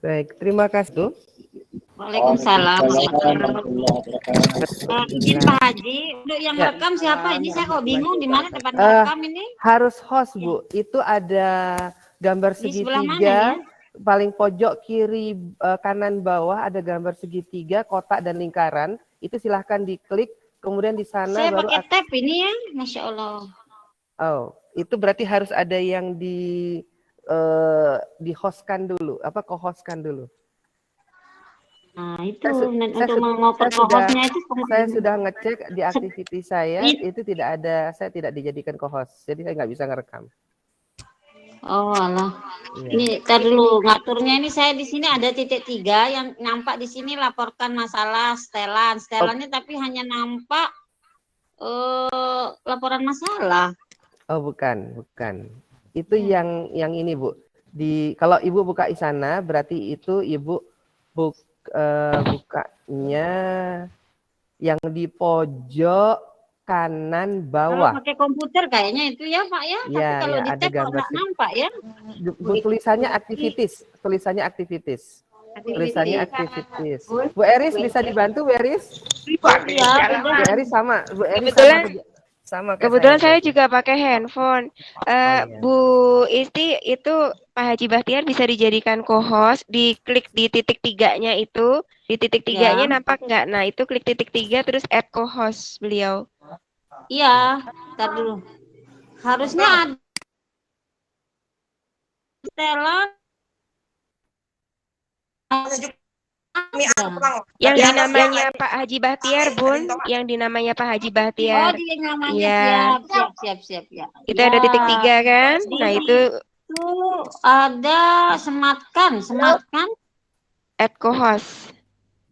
Baik, terima kasih tuh. Waalaikumsalam. Izin Pak Haji, untuk yang Ya. merekam siapa? Ini saya kok bingung di mana tempat merekam ini? Harus host, Bu. Itu ada gambar Di sebelah mana segitiga, ya? paling pojok kiri kanan bawah ada gambar segitiga, kotak dan lingkaran. Itu silahkan diklik, kemudian di sana Saya baru pakai tab ini ya, Masya Allah. Oh, itu berarti harus ada yang di hostkan dulu, apa co-hostkan dulu. Nah itu Saya untuk mengoper co-hostnya itu saya sudah ngecek di activity saya, itu tidak ada, saya tidak dijadikan co-host, jadi saya nggak bisa ngerekam. Oh alah. Iya. Ini tar dulu ngaturnya ini saya di sini ada titik 3 yang nampak di sini laporkan masalah setelannya tapi hanya nampak laporan masalah. Oh bukan. Itu yang ini Bu. Kalau Ibu buka di sana berarti itu Ibu bukanya yang di pojok kanan bawah. Kalau pakai komputer kayaknya itu ya Pak ya, tapi kalau di tab kok nggak nampak ya. Tulisannya aktivitas. Bu Eris bisa dibantu, Bu Eris? Ya, Bu Eris sama. Kebetulan saya juga pakai handphone. Bu Isti itu Pak Haji Bahtiar bisa dijadikan co-host, diklik di titik 3-nya itu, di titik 3-nya nampak nggak? Nah itu klik titik 3 terus add co-host beliau. Iya, ntar dulu. Harusnya ada Stella. Yang dinamanya Pak Haji Bahtiar, Bun. Yang dinamanya Pak Haji Bahtiar. Oh, dia namanya siap ya. Itu ada titik 3 kan? Nah itu ada sematkan. Add co-host.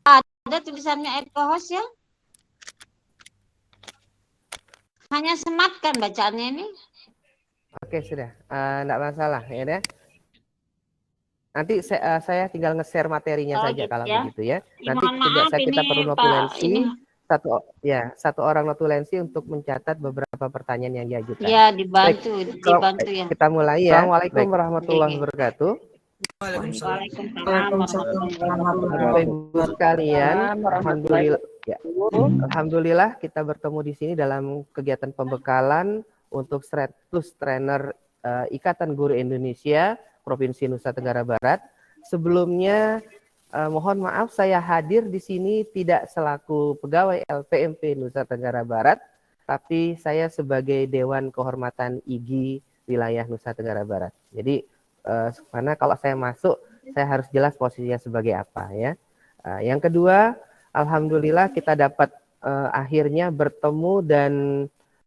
Ada tulisannya add co-host ya? Hanya sematkan bacaannya ini. Oke sudah, enggak masalah ya deh. Nanti saya tinggal nge-share materinya saja kalau begitu ya. Nanti kita perlu notulensi satu orang notulensi untuk mencatat beberapa pertanyaan yang diajukan. Ya, dibantu ya. Kita mulai ya. Assalamualaikum warahmatullahi wabarakatuh. Waalaikumsalam Bapak Ibu sekalian, alhamdulillah kita bertemu di sini dalam kegiatan pembekalan untuk 100 trainer Ikatan Guru Indonesia Provinsi Nusa Tenggara Barat. Sebelumnya mohon maaf saya hadir di sini tidak selaku pegawai LPMP Nusa Tenggara Barat, tapi saya sebagai Dewan Kehormatan IGI wilayah Nusa Tenggara Barat. Jadi karena kalau saya masuk saya harus jelas posisinya sebagai apa ya. Yang kedua, alhamdulillah kita dapat akhirnya bertemu dan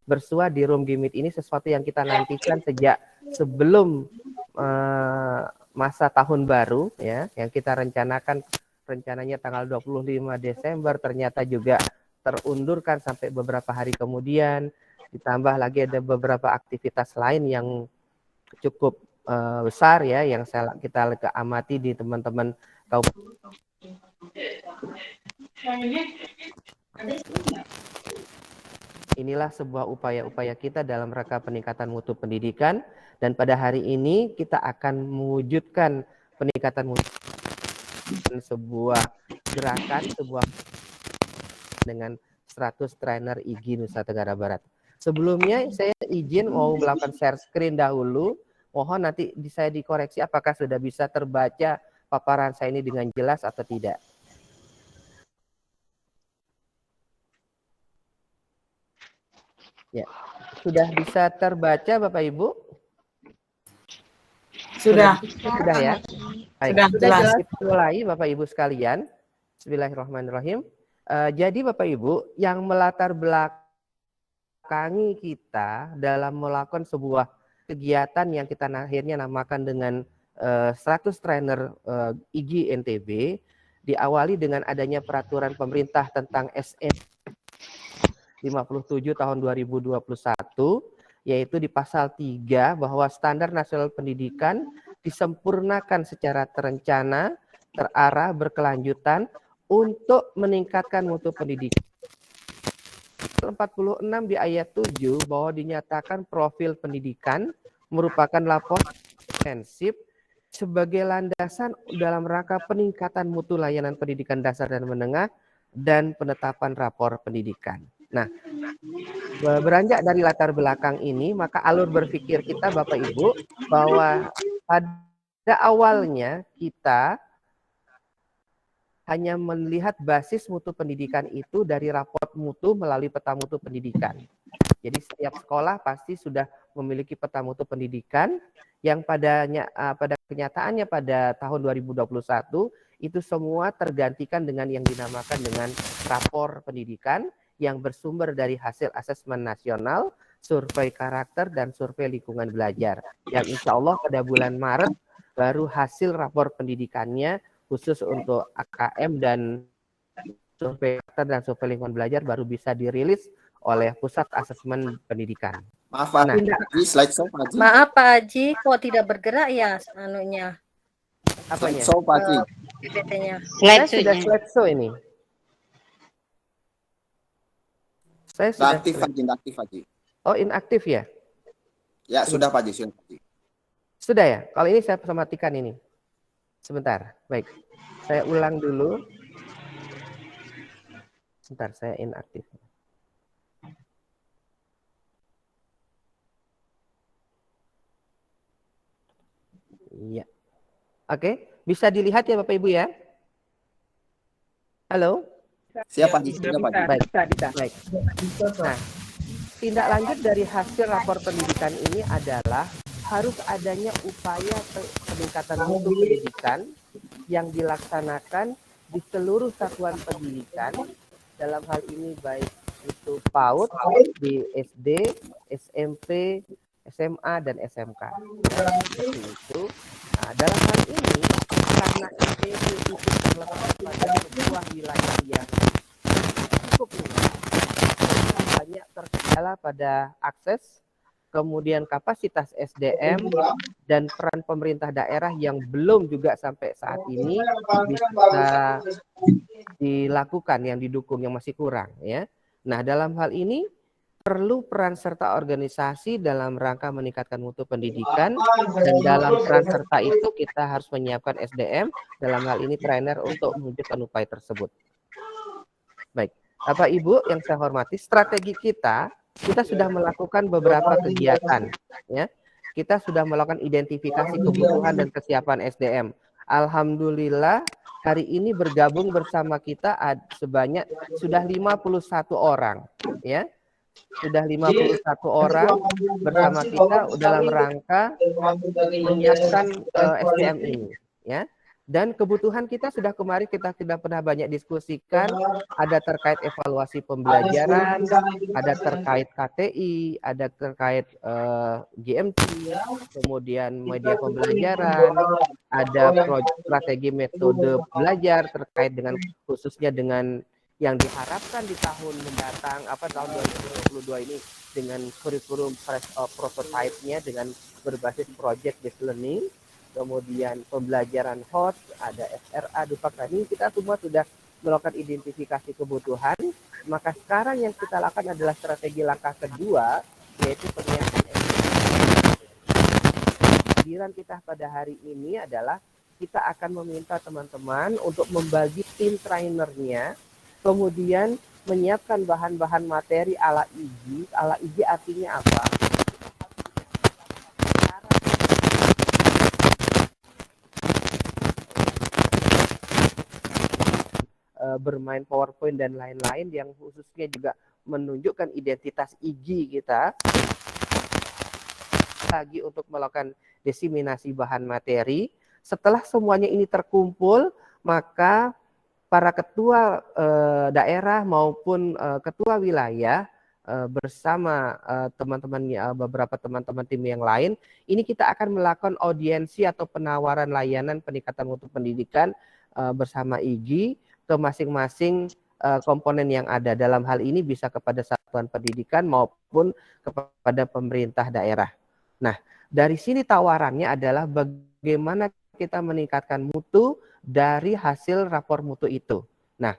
bersua di Room Gimit ini, sesuatu yang kita nantikan sejak sebelum masa tahun baru ya, yang kita rencananya tanggal 25 Desember ternyata juga terundurkan sampai beberapa hari kemudian, ditambah lagi ada beberapa aktivitas lain yang cukup besar ya yang kita amati di teman-teman kabupaten. Inilah sebuah upaya-upaya kita dalam rangka peningkatan mutu pendidikan, dan pada hari ini kita akan mewujudkan peningkatan mutu sebuah gerakan, dengan 100 trainer IGI Nusa Tenggara Barat. Sebelumnya saya izin mau melakukan share screen dahulu. Mohon nanti saya dikoreksi apakah sudah bisa terbaca paparan saya ini dengan jelas atau tidak. Ya, sudah bisa terbaca Bapak Ibu? Sudah ya. Baik, sudah jelas. Kita mulai Bapak Ibu sekalian. Bismillahirrahmanirrahim. Jadi Bapak Ibu, yang melatar belakangi kita dalam melakukan sebuah kegiatan yang kita akhirnya namakan dengan 100 trainer IGI NTB, diawali dengan adanya peraturan pemerintah tentang SM 57 tahun 2021, yaitu di pasal 3 bahwa standar nasional pendidikan disempurnakan secara terencana, terarah, berkelanjutan untuk meningkatkan mutu pendidikan. 46 di ayat 7 bahwa dinyatakan profil pendidikan merupakan laporan komprehensif sebagai landasan dalam rangka peningkatan mutu layanan pendidikan dasar dan menengah dan penetapan rapor pendidikan. Nah, beranjak dari latar belakang ini, maka alur berpikir kita Bapak Ibu bahwa pada awalnya kita hanya melihat basis mutu pendidikan itu dari raport mutu melalui peta mutu pendidikan. Jadi setiap sekolah pasti sudah memiliki peta mutu pendidikan yang pada kenyataannya pada tahun 2021 itu semua tergantikan dengan yang dinamakan dengan rapor pendidikan yang bersumber dari hasil asesmen nasional, survei karakter, dan survei lingkungan belajar. Yang insya Allah pada bulan Maret baru hasil rapor pendidikannya khusus untuk AKM dan survei karakter dan survei lingkungan belajar baru bisa dirilis oleh Pusat Asesmen Pendidikan. Maaf Pak Nah, Haji, slideshow Pak Haji. Maaf Pak Haji, kok tidak bergerak ya anunya? Apanya? Slideshow Pak Haji. PPT-nya. Saya sudah slideshow ini. Saya sudah Aktif Haji, aktif Haji. Oh, inaktif ya? Ya, sudah Pak Haji, sudah Pak Haji. Sudah ya? Kalau ini saya matikan ini. Sebentar, baik. Saya ulang dulu. Sebentar, saya inaktif. Iya. Oke, bisa dilihat ya Bapak Ibu ya? Halo? Siap Pak Haji, sudah Pak Haji. Baik, baik. Nah, tindak lanjut dari hasil rapor pendidikan ini adalah harus adanya upaya peningkatan mutu pendidikan yang dilaksanakan di seluruh satuan pendidikan, dalam hal ini baik itu PAUD, di SD, SMP, SMA, dan SMK. Seperti itu. Nah, dalam hal ini, karena IPB itu terletak pada sebuah wilayah yang cukup luas, banyak terkendala pada akses, kemudian kapasitas SDM, dan peran pemerintah daerah yang belum juga sampai saat ini bisa dilakukan, yang didukung, yang masih kurang. Ya. Nah, dalam hal ini perlu peran serta organisasi dalam rangka meningkatkan mutu pendidikan, dan dalam peran serta itu kita harus menyiapkan SDM, dalam hal ini trainer untuk mewujudkan upaya tersebut. Baik, Bapak Ibu yang saya hormati, strategi kita sudah melakukan beberapa kegiatan, ya. Kita sudah melakukan identifikasi kebutuhan dan kesiapan SDM. Alhamdulillah hari ini bergabung bersama kita sebanyak sudah 51 orang, ya. Sudah 51 orang bersama kita dalam rangka menyiapkan SDM ini, ya. Dan kebutuhan kita sudah kemarin kita sudah pernah banyak diskusikan, ada terkait evaluasi pembelajaran, ada terkait KTI, ada terkait GMT, kemudian media pembelajaran, ada strategi metode belajar terkait dengan khususnya dengan yang diharapkan di tahun mendatang, tahun 2022 ini, dengan kurikulum prototype-nya dengan berbasis project based learning, kemudian pembelajaran host, ada SRA, Dupakra. Ini kita semua sudah melakukan identifikasi kebutuhan. Maka sekarang yang kita lakukan adalah strategi langkah kedua, yaitu penyiapan SDM. Kehadiran kita pada hari ini adalah kita akan meminta teman-teman untuk membagi tim trainernya, kemudian menyiapkan bahan-bahan materi ala IGI. Ala IGI artinya apa? Bermain PowerPoint dan lain-lain yang khususnya juga menunjukkan identitas IGI kita, lagi untuk melakukan diseminasi bahan materi. Setelah semuanya ini terkumpul, maka para ketua daerah maupun ketua wilayah bersama beberapa teman-teman tim yang lain, ini kita akan melakukan audiensi atau penawaran layanan peningkatan mutu pendidikan bersama IGI ke masing-masing komponen yang ada. Dalam hal ini bisa kepada satuan pendidikan maupun kepada pemerintah daerah. Nah, dari sini tawarannya adalah bagaimana kita meningkatkan mutu dari hasil rapor mutu itu. Nah,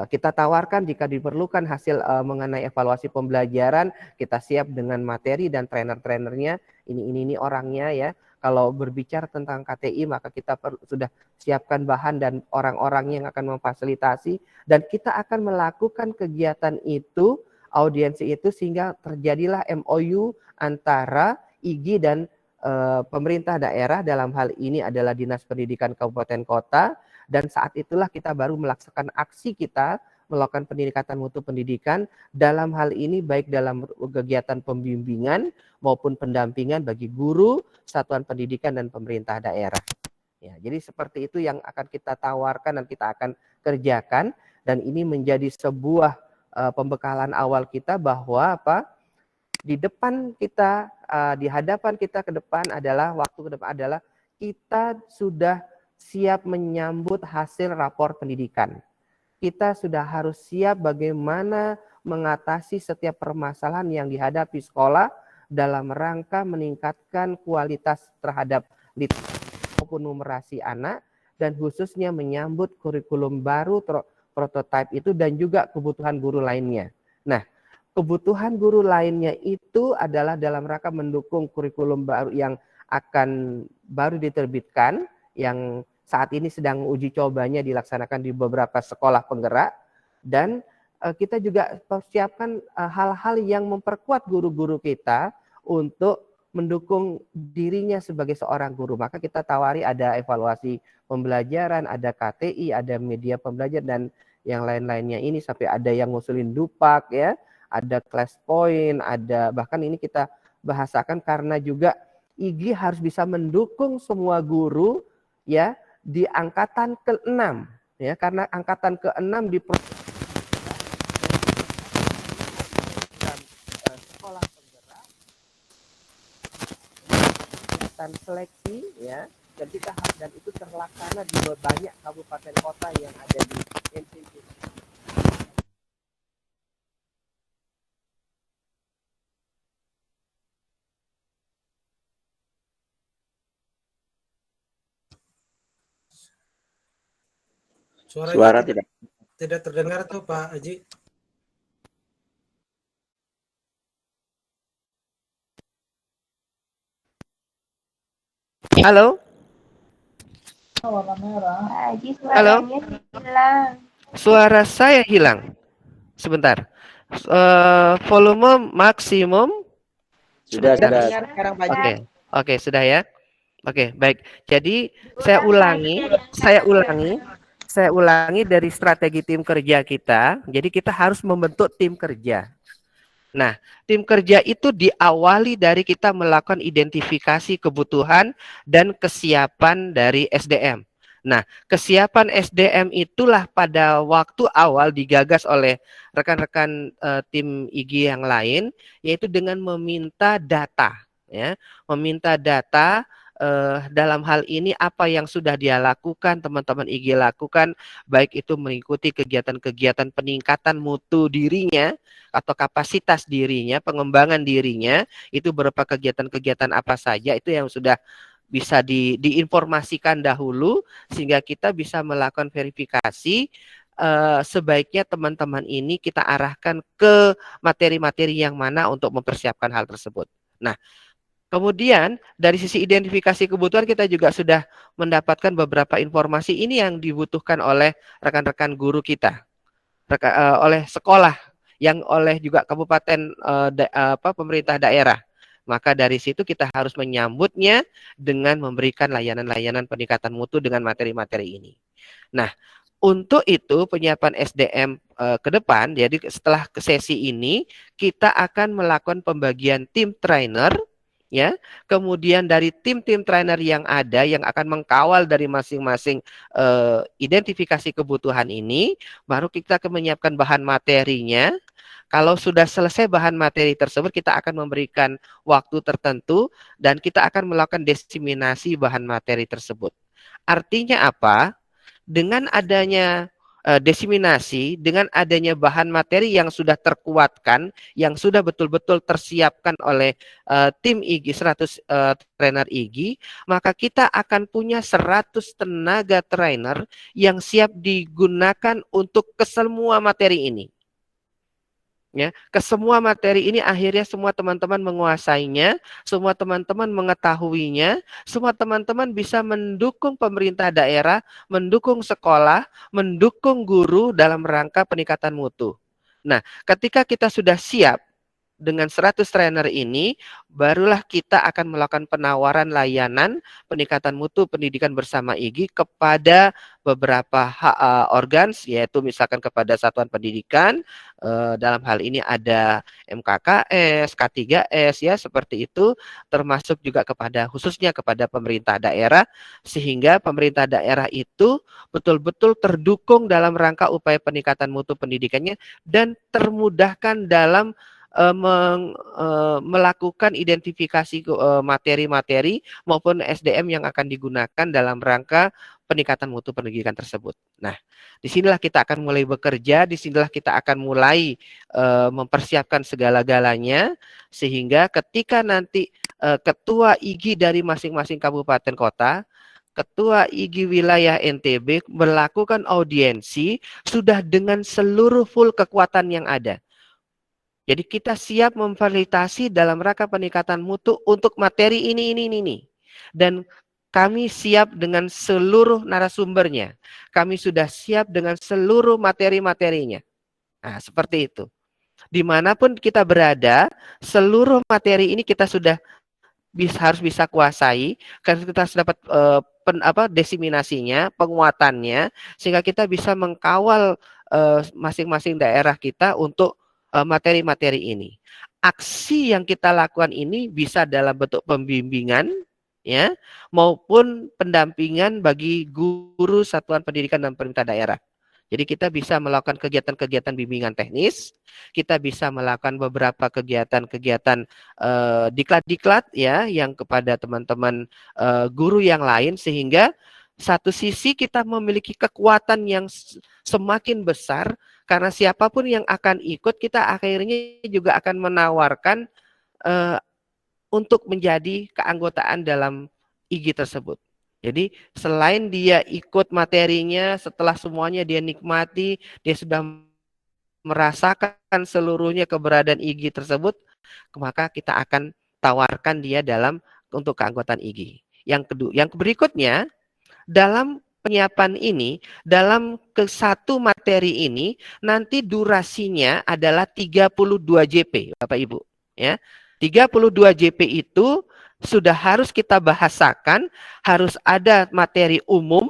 kita tawarkan jika diperlukan hasil mengenai evaluasi pembelajaran, kita siap dengan materi dan trainer-trainernya, ini orangnya ya. Kalau berbicara tentang KTI, maka kita sudah siapkan bahan dan orang-orang yang akan memfasilitasi, dan kita akan melakukan kegiatan itu, audiensi itu, sehingga terjadilah MOU antara IGI dan pemerintah daerah, dalam hal ini adalah Dinas Pendidikan Kabupaten Kota, dan saat itulah kita baru melaksanakan aksi kita melakukan peningkatan mutu pendidikan, dalam hal ini baik dalam kegiatan pembimbingan maupun pendampingan bagi guru, satuan pendidikan, dan pemerintah daerah. Ya, jadi seperti itu yang akan kita tawarkan dan kita akan kerjakan, dan ini menjadi sebuah pembekalan awal kita bahwa di depan kita, di hadapan kita ke depan adalah waktu ke depan adalah kita sudah siap menyambut hasil rapor pendidikan. Kita sudah harus siap bagaimana mengatasi setiap permasalahan yang dihadapi sekolah dalam rangka meningkatkan kualitas terhadap literasi maupun numerasi anak, dan khususnya menyambut kurikulum baru prototipe itu dan juga kebutuhan guru lainnya. Nah, kebutuhan guru lainnya itu adalah dalam rangka mendukung kurikulum baru yang akan baru diterbitkan, yang saat ini sedang uji cobanya dilaksanakan di beberapa sekolah penggerak, dan kita juga persiapkan hal-hal yang memperkuat guru-guru kita untuk mendukung dirinya sebagai seorang guru. Maka kita tawari ada evaluasi pembelajaran, ada KTI, ada media pembelajaran, dan yang lain-lainnya ini, sampai ada yang ngusulin dupak ya, ada class point, ada bahkan ini kita bahasakan karena juga IGI harus bisa mendukung semua guru ya di angkatan ke-6 ya, karena angkatan ke-6 di sekolah penggerak kegiatan seleksi ya, dan itu terlaksana di banyak kabupaten kota yang ada di NTB. Suara tidak terdengar tuh Pak Haji. Halo. Haji, Halo. suaranya hilang. Suara saya hilang. Sebentar. Volume maksimum. Sudah. Oke, sudah ya. Oke, baik. Jadi saya ulangi dari strategi tim kerja kita. Jadi kita harus membentuk tim kerja. Nah, tim kerja itu diawali dari kita melakukan identifikasi kebutuhan dan kesiapan dari SDM. Nah, kesiapan SDM itulah pada waktu awal digagas oleh rekan-rekan tim IGI yang lain, yaitu dengan meminta data, ya, meminta data. Dalam hal ini apa yang sudah dia lakukan, teman-teman IGI lakukan, baik itu mengikuti kegiatan-kegiatan peningkatan mutu dirinya atau kapasitas dirinya, pengembangan dirinya, itu berupa kegiatan-kegiatan apa saja, itu yang sudah bisa diinformasikan dahulu, sehingga kita bisa melakukan verifikasi. Sebaiknya teman-teman ini kita arahkan ke materi-materi yang mana untuk mempersiapkan hal tersebut. Nah, kemudian dari sisi identifikasi kebutuhan kita juga sudah mendapatkan beberapa informasi ini yang dibutuhkan oleh rekan-rekan guru kita, oleh sekolah, yang oleh juga kabupaten pemerintah daerah. Maka dari situ kita harus menyambutnya dengan memberikan layanan-layanan peningkatan mutu dengan materi-materi ini. Nah, untuk itu penyiapan SDM ke depan, jadi setelah sesi ini kita akan melakukan pembagian tim trainer. Ya, kemudian dari tim-tim trainer yang ada yang akan mengkawal dari masing-masing identifikasi kebutuhan ini, baru kita akan menyiapkan bahan materinya. Kalau sudah selesai bahan materi tersebut, kita akan memberikan waktu tertentu dan kita akan melakukan diseminasi bahan materi tersebut. Artinya apa? Dengan adanya diseminasi, dengan adanya bahan materi yang sudah terkuatkan, yang sudah betul-betul tersiapkan oleh tim IGI, 100 trainer IGI, maka kita akan punya 100 tenaga trainer yang siap digunakan untuk kesemua materi ini. Ya, ke semua materi ini akhirnya semua teman-teman menguasainya, semua teman-teman mengetahuinya, semua teman-teman bisa mendukung pemerintah daerah, mendukung sekolah, mendukung guru dalam rangka peningkatan mutu. Nah, ketika kita sudah siap dengan 100 trainer ini, barulah kita akan melakukan penawaran layanan peningkatan mutu pendidikan bersama IGI kepada beberapa organs, yaitu misalkan kepada satuan pendidikan, dalam hal ini ada MKKS, K3S, ya seperti itu, termasuk juga kepada khususnya kepada pemerintah daerah, sehingga pemerintah daerah itu betul-betul terdukung dalam rangka upaya peningkatan mutu pendidikannya dan termudahkan dalam melakukan identifikasi materi-materi maupun SDM yang akan digunakan dalam rangka peningkatan mutu pendidikan tersebut. Nah, disinilah kita akan mulai bekerja, disinilah kita akan mulai mempersiapkan segala-galanya, sehingga ketika nanti ketua IGI dari masing-masing kabupaten kota, ketua IGI wilayah NTB melakukan audiensi sudah dengan seluruh full kekuatan yang ada. Jadi kita siap memfasilitasi dalam rangka peningkatan mutu untuk materi ini. Dan kami siap dengan seluruh narasumbernya. Kami sudah siap dengan seluruh materi-materinya. Nah, seperti itu. Dimanapun kita berada, seluruh materi ini kita sudah harus bisa kuasai, karena kita harus dapat desiminasinya, penguatannya, sehingga kita bisa mengkawal masing-masing daerah kita untuk materi-materi ini. Aksi yang kita lakukan ini bisa dalam bentuk pembimbingan, ya, maupun pendampingan bagi guru satuan pendidikan dan pemerintah daerah. Jadi kita bisa melakukan kegiatan-kegiatan bimbingan teknis, kita bisa melakukan beberapa kegiatan-kegiatan diklat-diklat, ya, yang kepada teman-teman guru yang lain, sehingga satu sisi kita memiliki kekuatan yang semakin besar, karena siapapun yang akan ikut, kita akhirnya juga akan menawarkan untuk menjadi keanggotaan dalam IGI tersebut. Jadi selain dia ikut materinya, setelah semuanya dia nikmati, dia sudah merasakan seluruhnya keberadaan IGI tersebut, maka kita akan tawarkan dia untuk keanggotaan IGI. Yang berikutnya, dalam penyiapan ini, dalam satu materi ini, nanti durasinya adalah 32 JP, Bapak Ibu. Ya, 32 JP itu sudah harus kita bahasakan, harus ada materi umum,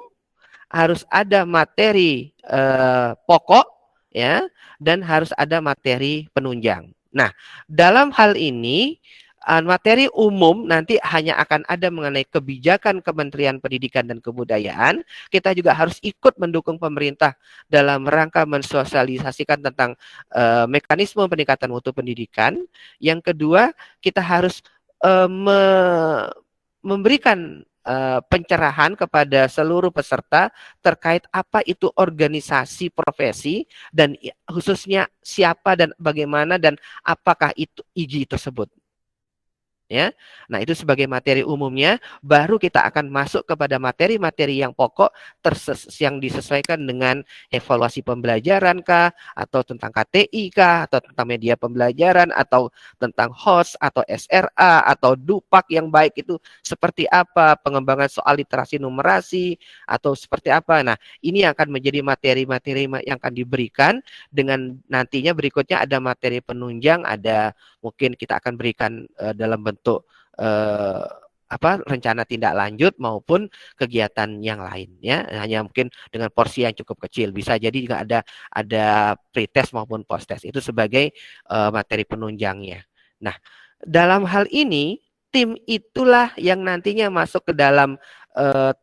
harus ada materi pokok, ya, dan harus ada materi penunjang. Nah, dalam hal ini materi umum nanti hanya akan ada mengenai kebijakan Kementerian Pendidikan dan Kebudayaan. Kita juga harus ikut mendukung pemerintah dalam rangka mensosialisasikan tentang mekanisme peningkatan mutu pendidikan. Yang kedua, kita harus memberikan pencerahan kepada seluruh peserta terkait apa itu organisasi profesi dan khususnya siapa dan bagaimana dan apakah itu IGI tersebut. Ya, nah itu sebagai materi umumnya. Baru kita akan masuk kepada materi-materi yang pokok yang disesuaikan dengan evaluasi pembelajaran kah, atau tentang KTI kah, atau tentang media pembelajaran, atau tentang host atau SRA atau DUPAK yang baik itu seperti apa, pengembangan soal literasi numerasi atau seperti apa. Nah, ini akan menjadi materi-materi yang akan diberikan. Dengan nantinya berikutnya ada materi penunjang, ada mungkin kita akan berikan dalam bentuk rencana tindak lanjut maupun kegiatan yang lain, ya, hanya mungkin dengan porsi yang cukup kecil, bisa jadi juga ada pretest maupun posttest itu sebagai materi penunjangnya. Nah, dalam hal ini tim itulah yang nantinya masuk ke dalam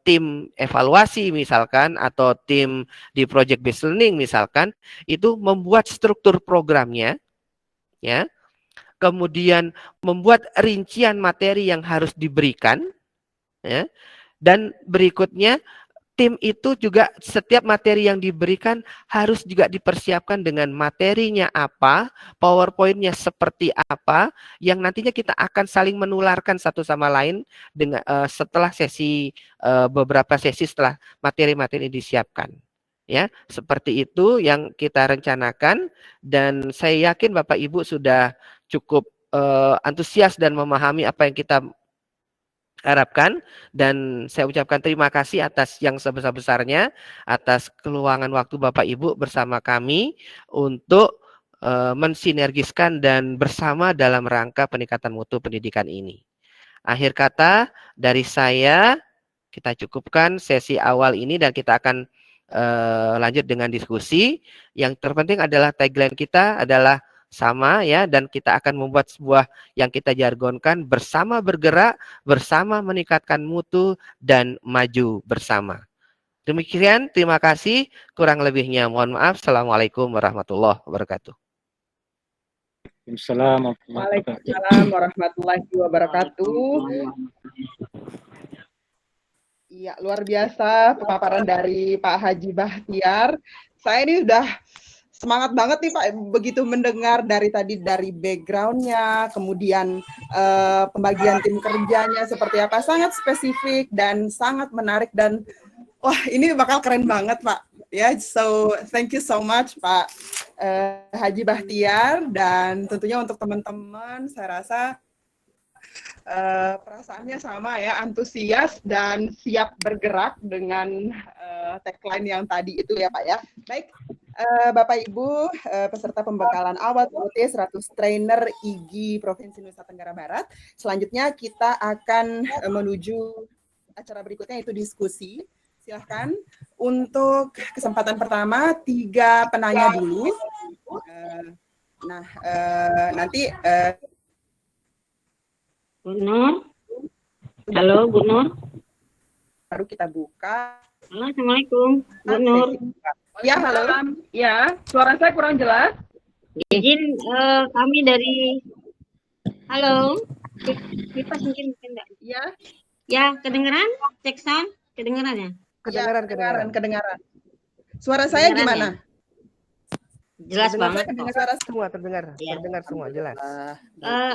tim evaluasi misalkan, atau tim di project based learning misalkan, itu membuat struktur programnya, ya, kemudian membuat rincian materi yang harus diberikan, ya, dan berikutnya tim itu juga setiap materi yang diberikan harus juga dipersiapkan dengan materinya apa, PowerPoint-nya seperti apa, yang nantinya kita akan saling menularkan satu sama lain dengan setelah beberapa sesi setelah materi-materi disiapkan. Ya, seperti itu yang kita rencanakan dan saya yakin Bapak Ibu sudah cukup antusias dan memahami apa yang kita harapkan, dan saya ucapkan terima kasih atas yang sebesar-besarnya atas keluangan waktu Bapak Ibu bersama kami untuk mensinergiskan dan bersama dalam rangka peningkatan mutu pendidikan ini. Akhir kata dari saya, kita cukupkan sesi awal ini dan kita akan lanjut dengan diskusi. Yang terpenting adalah tagline kita adalah sama ya, dan kita akan membuat sebuah yang kita jargonkan bersama bergerak, bersama meningkatkan mutu dan maju bersama. Demikian, terima kasih. Kurang lebihnya mohon maaf. Assalamualaikum warahmatullahi wabarakatuh. Waalaikumsalam warahmatullahi wabarakatuh. Iya, luar biasa pemaparan dari Pak Haji Bahtiar. Saya ini udah semangat banget nih Pak, begitu mendengar dari tadi dari background-nya, kemudian pembagian tim kerjanya seperti apa, sangat spesifik dan sangat menarik dan wah ini bakal keren banget Pak. Ya, so thank you so much Pak Haji Bahtiar, dan tentunya untuk teman-teman saya rasa perasaannya sama ya, antusias dan siap bergerak dengan tagline yang tadi itu ya Pak ya. Baik, Bapak Ibu peserta pembekalan awal UT 100 trainer IGI Provinsi Nusa Tenggara Barat. Selanjutnya kita akan menuju acara berikutnya, yaitu diskusi. Silahkan untuk kesempatan pertama 3 penanya dulu. Nanti Bu Nur. Halo Bu Nur. baru kita buka. Halo, Assalamualaikum Bu Nur. Ya, halo. Ya, suara saya kurang jelas. Izin kami dari Halo. Kipas mungkin enggak? Ya. Ya, kedengeran? Cek sound, kedengeran ya? Kedengaran. Suara saya Kedengaran gimana? Ya? Jelas banget. Terdengar semua jelas.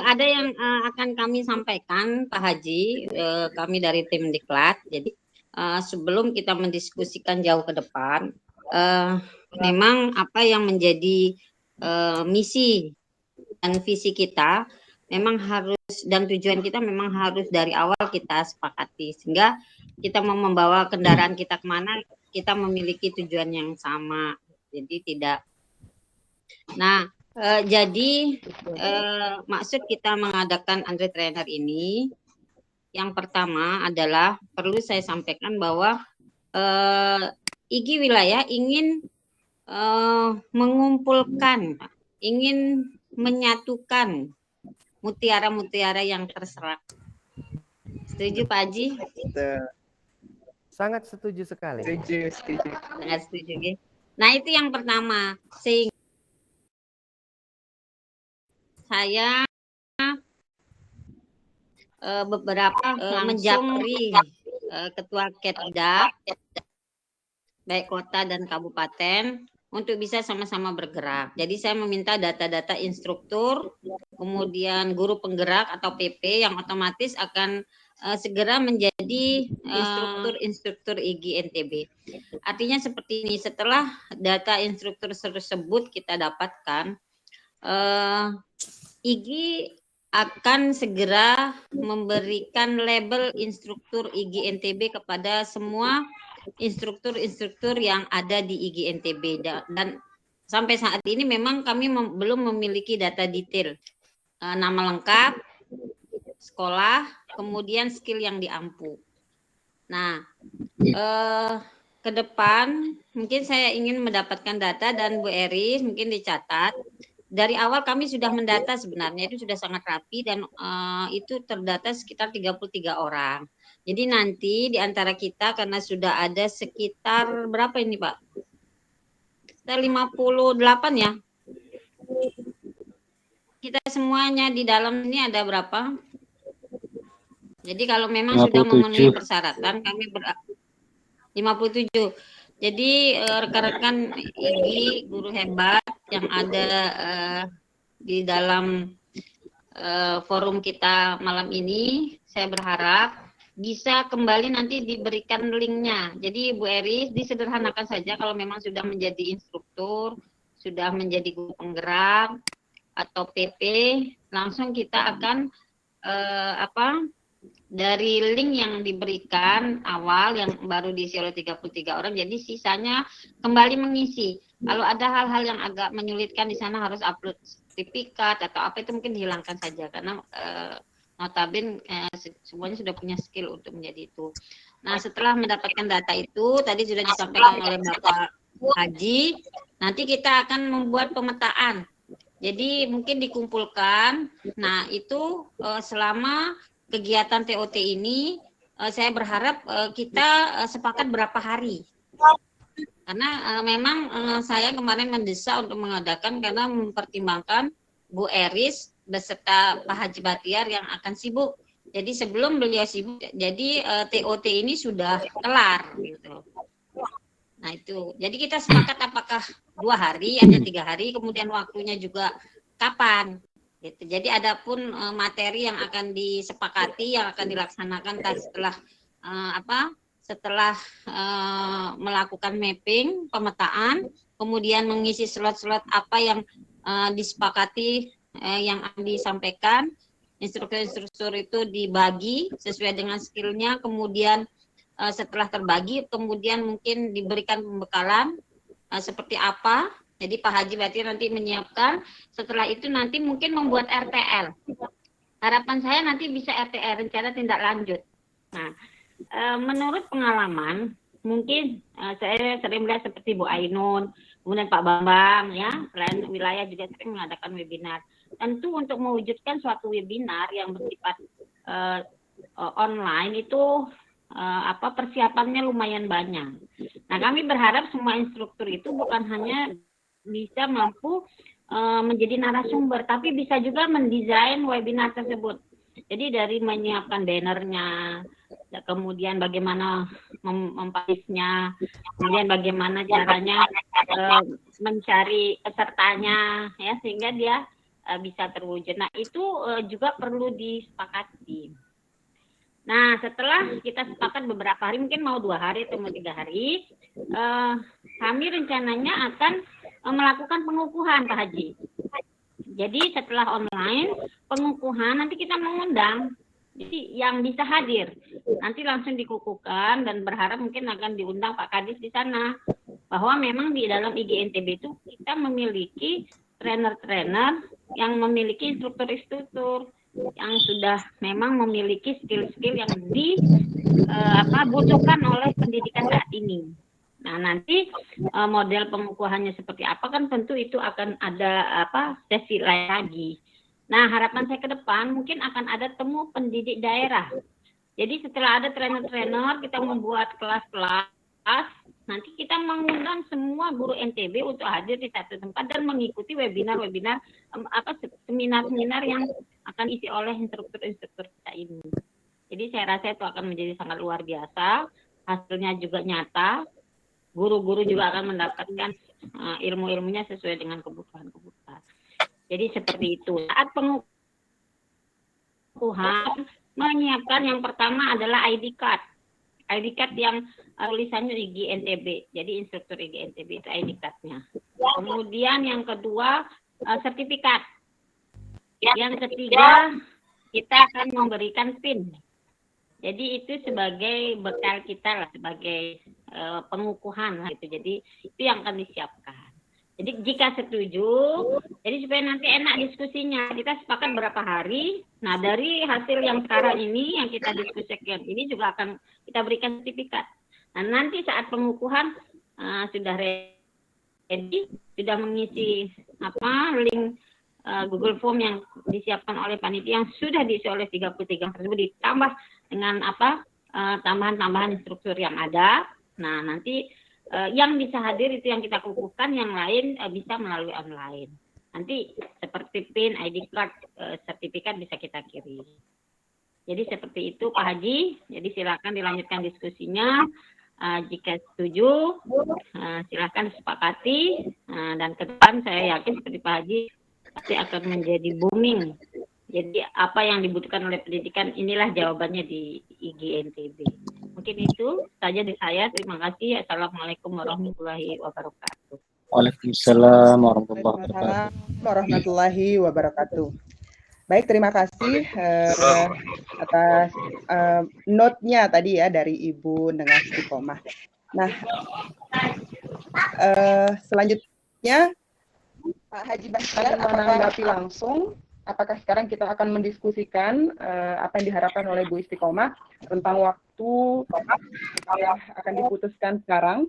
Ada yang akan kami sampaikan Pak Haji, kami dari tim Diklat. Jadi sebelum kita mendiskusikan jauh ke depan, memang apa yang menjadi misi dan visi kita memang harus, dan tujuan kita memang harus dari awal kita sepakati, sehingga kita mau membawa kendaraan kita kemana, kita memiliki tujuan yang sama. Jadi tidak. Nah, jadi maksud kita mengadakan Andre Trainer ini, yang pertama adalah perlu saya sampaikan bahwa IGI wilayah ingin mengumpulkan, ingin menyatukan mutiara-mutiara yang terserak. Setuju Pak Haji? Sangat setuju sekali. Setuju. Sangat setuju. Ya? Nah itu yang pertama. Sehingga saya beberapa menjapri ketua Ketda, baik kota dan kabupaten, untuk bisa sama-sama bergerak. Jadi saya meminta data-data instruktur, kemudian guru penggerak atau PP yang otomatis akan segera menjadi instruktur IGI NTB. Artinya seperti ini, setelah data instruktur tersebut kita dapatkan, IGI akan segera memberikan label instruktur IGI NTB kepada semua instruktur yang ada di IGI NTB, dan sampai saat ini memang kami belum memiliki data detail nama lengkap, sekolah, kemudian skill yang diampu. Nah, ke depan mungkin saya ingin mendapatkan data, dan Bu Eris mungkin dicatat. Dari awal kami sudah mendata, sebenarnya itu sudah sangat rapi, dan itu terdata sekitar 33 orang. Jadi nanti di antara kita, karena sudah ada sekitar berapa ini Pak? Sekitar 58 ya. Kita semuanya di dalam ini ada berapa? Jadi kalau memang 57. Sudah memenuhi persyaratan, kami 57. Jadi rekan-rekan IGI, guru hebat yang ada di dalam forum kita malam ini, saya berharap bisa kembali nanti diberikan linknya. Jadi Bu Eris disederhanakan saja kalau memang sudah menjadi instruktur, sudah menjadi guru penggerak atau PP, langsung kita akan dari link yang diberikan awal yang baru diisi oleh 33 orang, jadi sisanya kembali mengisi. Kalau ada hal-hal yang agak menyulitkan di sana harus upload sertifikat atau apa, itu mungkin dihilangkan saja karena notabene semuanya sudah punya skill untuk menjadi itu. Nah, setelah mendapatkan data itu tadi sudah disampaikan oleh Bapak Haji, nanti kita akan membuat pemetaan. Jadi mungkin dikumpulkan. Nah, itu selama kegiatan TOT ini saya berharap kita sepakat berapa hari. Karena memang saya kemarin mendesak untuk mengadakan karena mempertimbangkan Bu Eris beserta Pak Haji Bahtiar yang akan sibuk. Jadi sebelum beliau sibuk, jadi TOT ini sudah kelar gitu. Nah itu, jadi kita sepakat apakah 2 hari atau 3 hari, kemudian waktunya juga kapan. Gitu. Jadi adapun materi yang akan disepakati, yang akan dilaksanakan setelah setelah melakukan mapping, pemetaan, kemudian mengisi slot-slot apa yang disepakati, yang disampaikan, instruktur-instruktur itu dibagi sesuai dengan skillnya, kemudian setelah terbagi, kemudian mungkin diberikan pembekalan seperti apa. Jadi Pak Haji berarti nanti menyiapkan, setelah itu nanti mungkin membuat RTL. Harapan saya nanti bisa RTL, rencana tindak lanjut. Nah, menurut pengalaman, mungkin saya sering melihat seperti Bu Ainun, kemudian Pak Bambang, ya, selain wilayah juga sering mengadakan webinar. Tentu untuk mewujudkan suatu webinar yang bersifat online itu persiapannya lumayan banyak. Nah, kami berharap semua instruktur itu bukan hanya bisa mampu menjadi narasumber, tapi bisa juga mendesain webinar tersebut. Jadi dari menyiapkan bannernya, kemudian bagaimana mempublishnya, kemudian bagaimana caranya mencari pesertanya, ya, sehingga dia bisa terwujud. Nah, itu juga perlu disepakati. Nah, setelah kita sepakat beberapa hari, mungkin mau 2 hari atau mau 3 hari, kami rencananya akan melakukan pengukuhan, Pak Haji. Jadi setelah online, pengukuhan nanti kita mengundang. Jadi yang bisa hadir, nanti langsung dikukuhkan dan berharap mungkin akan diundang Pak Kadis di sana. Bahwa memang di dalam IGNTB itu kita memiliki trainer-trainer yang memiliki instruktur-instruktur yang sudah memang memiliki skill-skill yang dibutuhkan oleh pendidikan saat ini. Nah, nanti model pengukuhannya seperti apa kan tentu itu akan ada sesi lain lagi. Nah, harapan saya ke depan mungkin akan ada temu pendidik daerah. Jadi setelah ada trainer-trainer, kita membuat kelas-kelas, nanti kita mengundang semua guru NTB untuk hadir di satu tempat dan mengikuti webinar-webinar, seminar-seminar yang akan diisi oleh instruktur-instruktur kita ini. Jadi saya rasa itu akan menjadi sangat luar biasa, hasilnya juga nyata. Guru-guru juga akan mendapatkan ilmu-ilmunya sesuai dengan kebutuhan-kebutuhan. Jadi seperti itu. Saat pengukuhan, menyiapkan yang pertama adalah ID card. ID card yang tulisannya IGNTB. Jadi instruktur IGNTB itu ID card-nya. Kemudian yang kedua, sertifikat. Yang ketiga, kita akan memberikan PIN. Jadi itu sebagai bekal kita lah, sebagai pengukuhan gitu. Jadi itu yang akan disiapkan. Jadi jika setuju, jadi supaya nanti enak diskusinya, kita sepakat berapa hari. Nah, dari hasil yang sekarang ini yang kita diskusikan ini juga akan kita berikan sertifikat. Nah, nanti saat pengukuhan sudah ready, sudah mengisi link Google Form yang disiapkan oleh panitia yang sudah diisi oleh 33 tersebut, ditambah dengan tambahan-tambahan instruktur yang ada. Nah, nanti yang bisa hadir itu yang kita kukuhkan, yang lain bisa melalui online. Nanti seperti PIN, ID card, sertifikat bisa kita kirim. Jadi seperti itu Pak Haji. Jadi silakan dilanjutkan diskusinya. Jika setuju, silakan disepakati. Dan ke depan saya yakin seperti Pak Haji pasti akan menjadi booming Jadi apa yang dibutuhkan oleh pendidikan, inilah jawabannya di IGNTB. Mungkin itu saja dari saya. Terima kasih. Assalamualaikum warahmatullahi wabarakatuh. Waalaikumsalam warahmatullahi wabarakatuh. Waalaikumsalam warahmatullahi wabarakatuh. Baik, terima kasih atas note-nya tadi ya dari Ibu dengan Istiqomah. Nah, selanjutnya Pak Haji Bahtiar menanggapi langsung. Apakah sekarang kita akan mendiskusikan apa yang diharapkan oleh Bu Istiqomah tentang waktu yang akan diputuskan sekarang?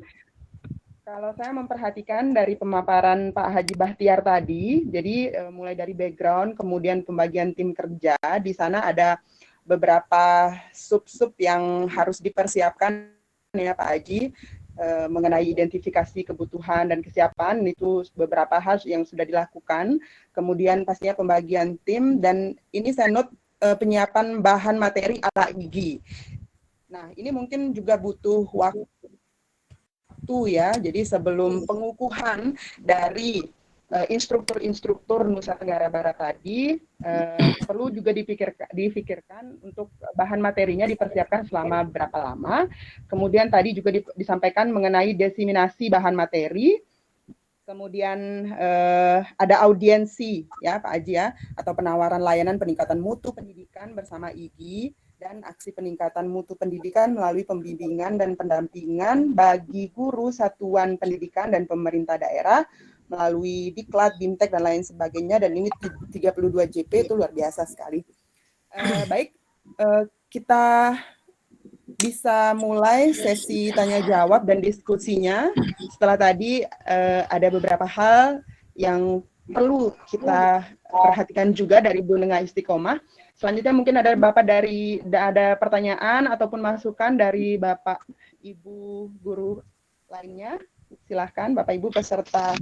Kalau saya memperhatikan dari pemaparan Pak Haji Bahtiar tadi, jadi mulai dari background, kemudian pembagian tim kerja, di sana ada beberapa sub-sub yang harus dipersiapkan ya Pak Haji, mengenai identifikasi kebutuhan dan kesiapan, itu beberapa hal yang sudah dilakukan. Kemudian pastinya pembagian tim, dan ini saya note penyiapan bahan materi ala IGI. Nah, ini mungkin juga butuh waktu ya, jadi sebelum pengukuhan dari instruktur Nusa Tenggara Barat tadi, perlu juga difikirkan untuk bahan materinya dipersiapkan selama berapa lama. Kemudian tadi juga disampaikan mengenai diseminasi bahan materi. Kemudian ada audiensi ya Pak Haji ya, atau penawaran layanan peningkatan mutu pendidikan bersama IGI, dan aksi peningkatan mutu pendidikan melalui pembimbingan dan pendampingan bagi guru satuan pendidikan dan pemerintah daerah melalui Diklat, Bimtek, dan lain sebagainya, dan ini 32 JP, itu luar biasa sekali. Baik, kita bisa mulai sesi tanya-jawab dan diskusinya. Setelah tadi ada beberapa hal yang perlu kita perhatikan juga dari Bu Nengah Istiqomah. Selanjutnya mungkin ada ada pertanyaan ataupun masukan dari Bapak Ibu guru lainnya. Silahkan Bapak Ibu peserta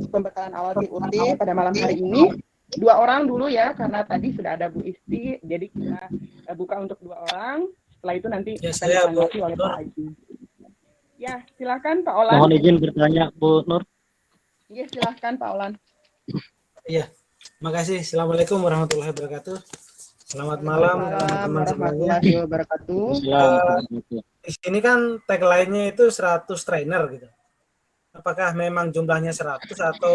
pembekalan awal TUT pada malam hari ini. 2 orang dulu ya, karena tadi sudah ada Bu Isti, jadi kita buka untuk 2 orang. Setelah itu nanti akan ditanggapi oleh Pak Haji. Ya, silahkan Pak Olan. Mohon izin bertanya Bu Nur. Iya, silahkan Pak Olan. Iya, makasih. Assalamualaikum warahmatullahi wabarakatuh. Selamat malam teman-teman semuanya. Warahmatullahi wabarakatuh. Di sini kan tagline-nya itu 100 trainer gitu. Apakah memang jumlahnya 100 atau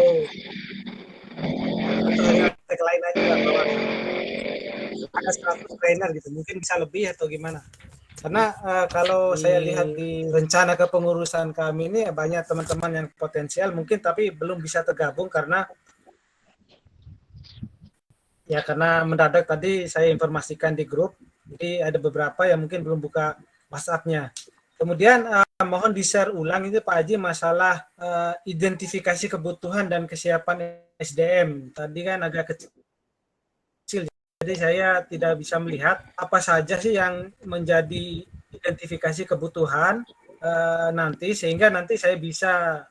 tagline aja bahwa ada 100 trainer gitu. Mungkin bisa lebih atau gimana? Karena kalau saya lihat di rencana kepengurusan kami ini banyak teman-teman yang potensial mungkin tapi belum bisa tergabung karena mendadak tadi saya informasikan di grup. Jadi ada beberapa yang mungkin belum buka WhatsApp-nya. Kemudian mohon di-share ulang itu Pak Haji masalah identifikasi kebutuhan dan kesiapan SDM. Tadi kan agak kecil, jadi saya tidak bisa melihat apa saja sih yang menjadi identifikasi kebutuhan nanti, sehingga nanti saya bisa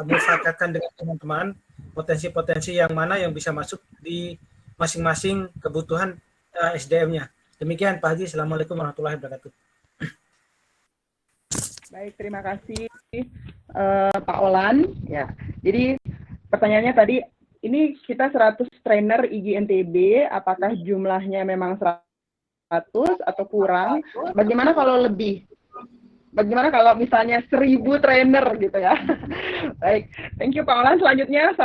mufakatkan dengan teman-teman potensi-potensi yang mana yang bisa masuk di masing-masing kebutuhan SDM-nya. Demikian Pak Haji. Assalamualaikum warahmatullahi wabarakatuh. Baik, terima kasih Pak Olan. Ya, jadi pertanyaannya tadi, ini kita 100 trainer IGNTB, apakah jumlahnya memang 100 atau kurang? Bagaimana kalau lebih? Bagaimana kalau misalnya 1000 trainer gitu ya? Baik, thank you Pak Olan. Selanjutnya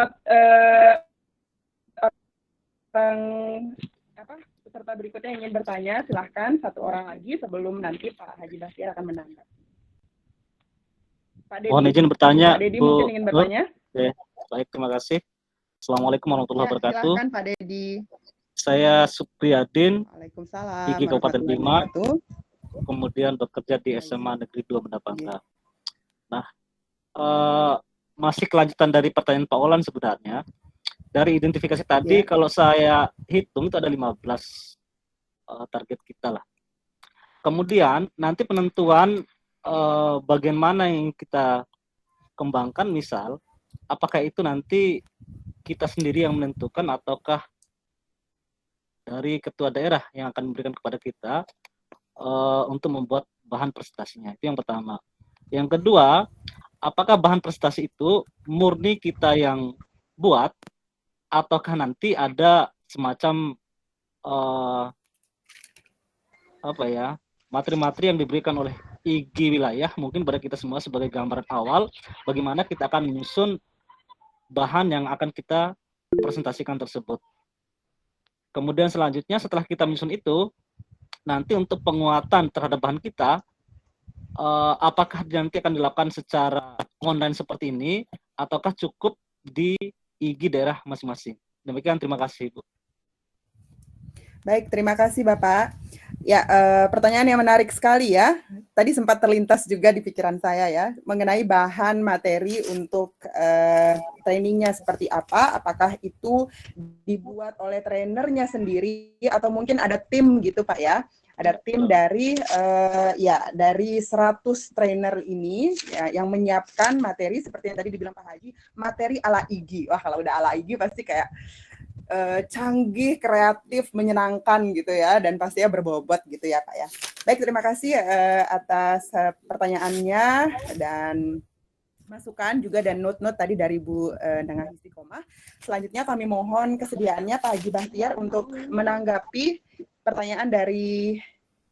peserta berikutnya yang ingin bertanya, silahkan 1 orang lagi sebelum nanti Pak Haji Bahtiar akan menanggapi. Pak Dedi, Mohon izin bertanya, Pak Dedi Bu. mungkin ingin bertanya. Oke, baik, terima kasih. Assalamualaikum warahmatullahi wabarakatuh. Silakan Pak Dedi. Saya Supriyadin, Waalaikumsalam. IGI Kabupaten Bima, wabarakatuh. kemudian bekerja di SMA Negeri 2 Benda Bangka. Nah, masih kelanjutan dari pertanyaan Pak Olan sebenarnya. Dari identifikasi tadi, kalau saya hitung itu ada 15 target kita lah. Kemudian nanti penentuan bagian mana yang kita kembangkan, misal apakah itu nanti kita sendiri yang menentukan ataukah dari ketua daerah yang akan memberikan kepada kita untuk membuat bahan presentasinya. Itu yang pertama. Yang kedua, apakah bahan presentasi itu murni kita yang buat ataukah nanti ada semacam eh, apa ya, materi-materi yang diberikan oleh IG wilayah mungkin pada kita semua sebagai gambaran awal bagaimana kita akan menyusun bahan yang akan kita presentasikan tersebut. Kemudian selanjutnya setelah kita menyusun itu, nanti untuk penguatan terhadap bahan kita, apakah nanti akan dilakukan secara online seperti ini, ataukah cukup di IG daerah masing-masing. Demikian, terima kasih, Bu. Baik, terima kasih Bapak. Ya, pertanyaan yang menarik sekali ya. Tadi sempat terlintas juga di pikiran saya ya, mengenai bahan materi untuk trainingnya seperti apa, apakah itu dibuat oleh trainernya sendiri, atau mungkin ada tim gitu Pak ya. Ada tim dari dari 100 trainer ini ya, yang menyiapkan materi seperti yang tadi dibilang Pak Haji, materi ala IG. Wah, kalau udah ala IG pasti kayak canggih, kreatif, menyenangkan gitu ya, dan pastinya berbobot gitu ya Pak ya. Baik, terima kasih atas pertanyaannya dan masukan juga dan note-note tadi dari Bu Nengah Istiqomah. Selanjutnya kami mohon kesediaannya Pak Haji Bahtiar untuk menanggapi pertanyaan dari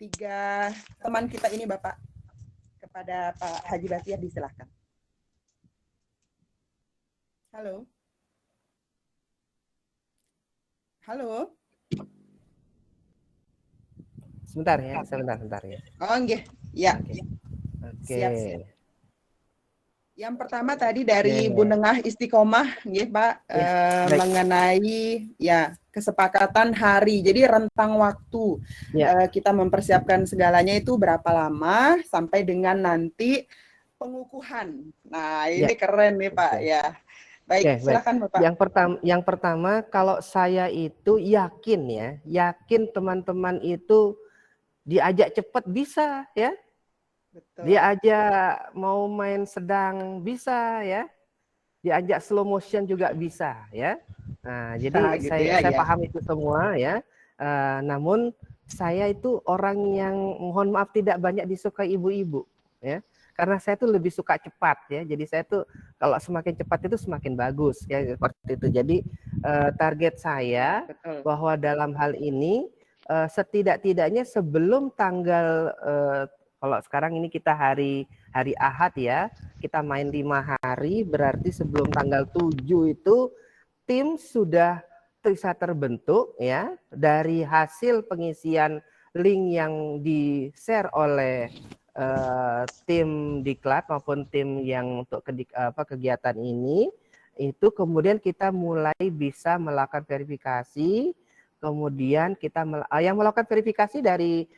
3 teman kita ini Bapak. Kepada Pak Haji Bahtiar disilahkan. Halo. Halo. Sebentar ya, sebentar ya. Oh, nggih. Ya. Oke. Siap. Yang pertama tadi dari Bu Nengah Istiqomah, nggih Pak, mengenai ya kesepakatan hari. Jadi rentang waktu kita mempersiapkan segalanya itu berapa lama sampai dengan nanti pengukuhan. Nah, ini keren nih Pak ya. Baik, silakan Bapak. Yang pertama kalau saya itu yakin teman-teman itu diajak cepat bisa ya. Betul. Diajak mau main sedang bisa ya. Diajak slow motion juga bisa ya. Nah, jadi gitu saya paham itu semua ya. Namun saya itu orang yang mohon maaf tidak banyak disukai ibu-ibu ya. Karena saya tuh lebih suka cepat ya. Jadi saya tuh kalau semakin cepat itu semakin bagus ya, seperti itu. Jadi target saya bahwa dalam hal ini setidak-tidaknya sebelum tanggal kalau sekarang ini kita hari Ahad ya, kita main 5 hari, berarti sebelum tanggal 7 itu tim sudah bisa terbentuk ya dari hasil pengisian link yang di-share oleh tim diklat maupun tim yang untuk kegiatan ini, itu kemudian kita mulai bisa melakukan verifikasi. Kemudian kita yang melakukan verifikasi dari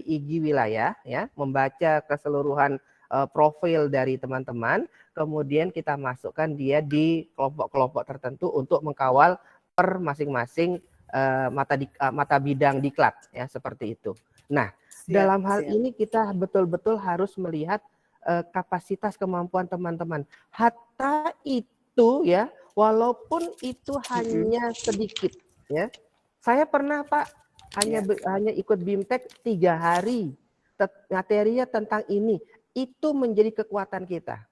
IG wilayah ya, membaca keseluruhan profil dari teman-teman, kemudian kita masukkan dia di kelompok-kelompok tertentu untuk mengkawal per masing-masing mata bidang diklat ya, seperti itu. Nah, dalam hal ini kita betul-betul harus melihat kapasitas kemampuan teman-teman. Hatta itu ya, walaupun itu hanya sedikit ya. Saya pernah Pak hanya ikut BIMTEK 3 hari, materinya tentang ini, itu menjadi kekuatan kita.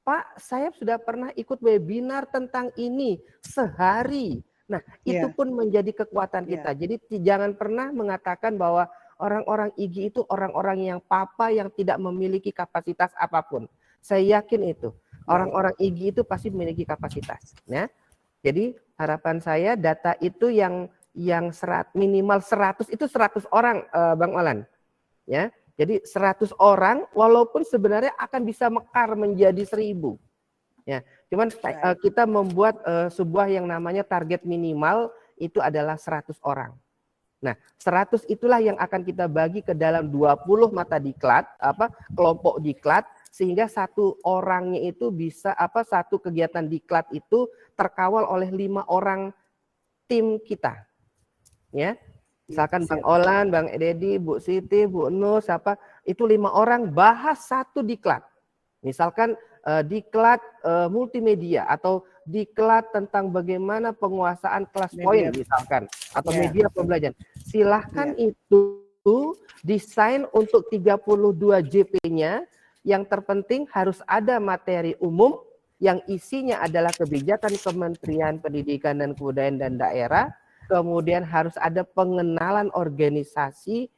Pak, saya sudah pernah ikut webinar tentang ini sehari. Nah, itu pun menjadi kekuatan kita. Jadi jangan pernah mengatakan bahwa orang-orang IG itu orang-orang yang papa yang tidak memiliki kapasitas apapun. Saya yakin itu. Orang-orang IG itu pasti memiliki kapasitas. Ya. Jadi harapan saya data itu yang minimal 100 itu 100 orang Bang Olan. Ya. Jadi 100 orang walaupun sebenarnya akan bisa mekar menjadi 1000. Ya. Cuman kita membuat sebuah yang namanya target minimal itu adalah 100 orang. Nah, 100 itulah yang akan kita bagi ke dalam 20 mata diklat, kelompok diklat, sehingga satu orangnya itu bisa satu kegiatan diklat itu terkawal oleh 5 orang tim kita. Ya. Misalkan Bang Olan, Bang Dedi, Bu Siti, Bu Nus, itu 5 orang bahas satu diklat. Misalkan diklat multimedia atau diklat tentang bagaimana penguasaan kelas poin misalkan atau media pembelajaran. Silahkan itu desain untuk 32 JP-nya. Yang terpenting harus ada materi umum yang isinya adalah kebijakan Kementerian Pendidikan dan Kebudayaan dan daerah kemudian harus ada pengenalan organisasi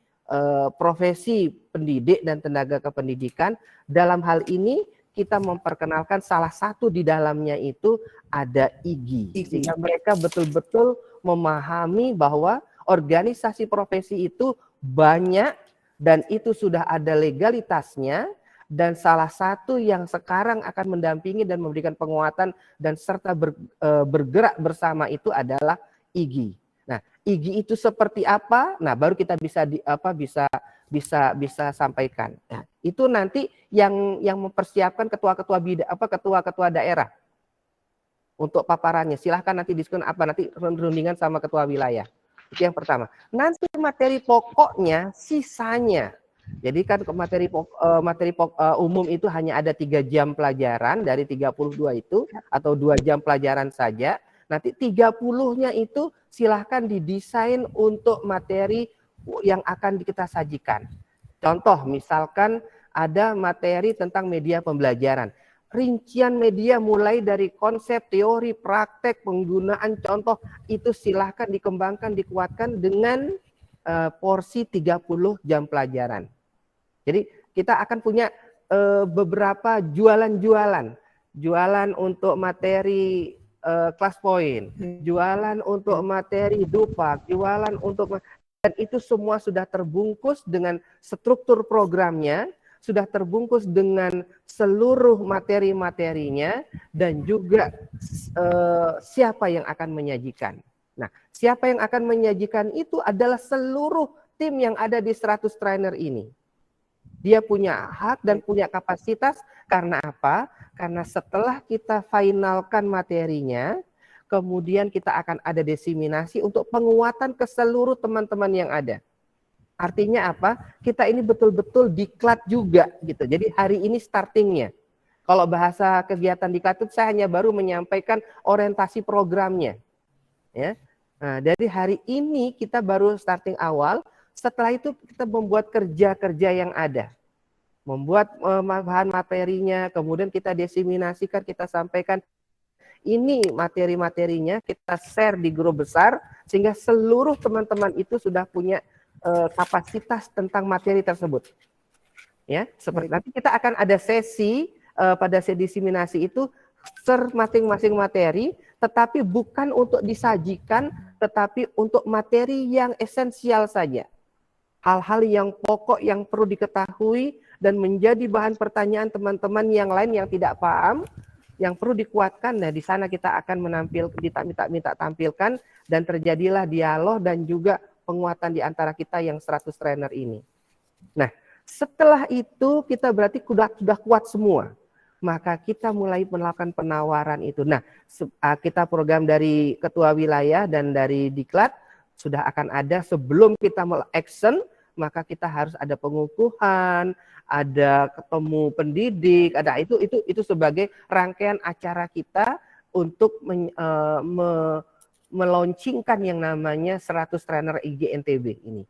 profesi pendidik dan tenaga kependidikan. Dalam hal ini kita memperkenalkan salah satu di dalamnya itu ada IGI, sehingga mereka betul-betul memahami bahwa organisasi profesi itu banyak dan itu sudah ada legalitasnya, dan salah satu yang sekarang akan mendampingi dan memberikan penguatan dan serta bergerak bersama itu adalah IGI. Nah, IGI itu seperti apa? Nah, baru kita bisa sampaikan. Nah, itu nanti yang mempersiapkan ketua-ketua daerah untuk paparannya. Silahkan nanti diskusi nanti rundingan sama ketua wilayah. Itu yang pertama. Nanti materi pokoknya sisanya. Jadi kan materi umum itu hanya ada 3 jam pelajaran dari 32 itu, atau 2 jam pelajaran saja. Nanti 30-nya itu silahkan didesain untuk materi yang akan kita sajikan. Contoh misalkan ada materi tentang media pembelajaran. Rincian media mulai dari konsep, teori, praktek, penggunaan, contoh itu silahkan dikembangkan, dikuatkan dengan porsi 30 jam pelajaran. Jadi kita akan punya beberapa jualan untuk materi kelas poin, jualan untuk materi dupak, jualan untuk, dan itu semua sudah terbungkus dengan struktur programnya, sudah terbungkus dengan seluruh materi-materinya, dan juga siapa yang akan menyajikan. Nah, siapa yang akan menyajikan itu adalah seluruh tim yang ada di 100 trainer ini. Dia punya hak dan punya kapasitas. Karena apa? Karena setelah kita finalkan materinya, kemudian kita akan ada diseminasi untuk penguatan ke seluruh teman-teman yang ada. Artinya apa? Kita ini betul-betul diklat juga gitu. Jadi hari ini startingnya. Kalau bahasa kegiatan diklat itu saya hanya baru menyampaikan orientasi programnya. Ya. Nah, dari hari ini kita baru starting awal. Setelah itu kita membuat kerja-kerja yang ada. Membuat bahan materinya, kemudian kita diseminasikan, kita sampaikan. Ini materi-materinya, kita share di grup besar, sehingga seluruh teman-teman itu sudah punya kapasitas tentang materi tersebut. Ya, seperti nanti kita akan ada sesi pada sesi diseminasi itu masing-masing materi, tetapi bukan untuk disajikan, tetapi untuk materi yang esensial saja. Hal-hal yang pokok yang perlu diketahui dan menjadi bahan pertanyaan teman-teman yang lain yang tidak paham, yang perlu dikuatkan. Nah, di sana kita akan minta tampilkan, dan terjadilah dialog dan juga penguatan di antara kita yang 100 trainer ini. Nah, setelah itu kita berarti sudah kuat semua. Maka kita mulai melakukan penawaran itu. Nah, kita program dari ketua wilayah dan dari Diklat sudah akan ada sebelum kita action, maka kita harus ada pengukuhan, ada ketemu pendidik, ada itu sebagai rangkaian acara kita untuk melaunchingkan yang namanya 100 trainer IGNTB ini.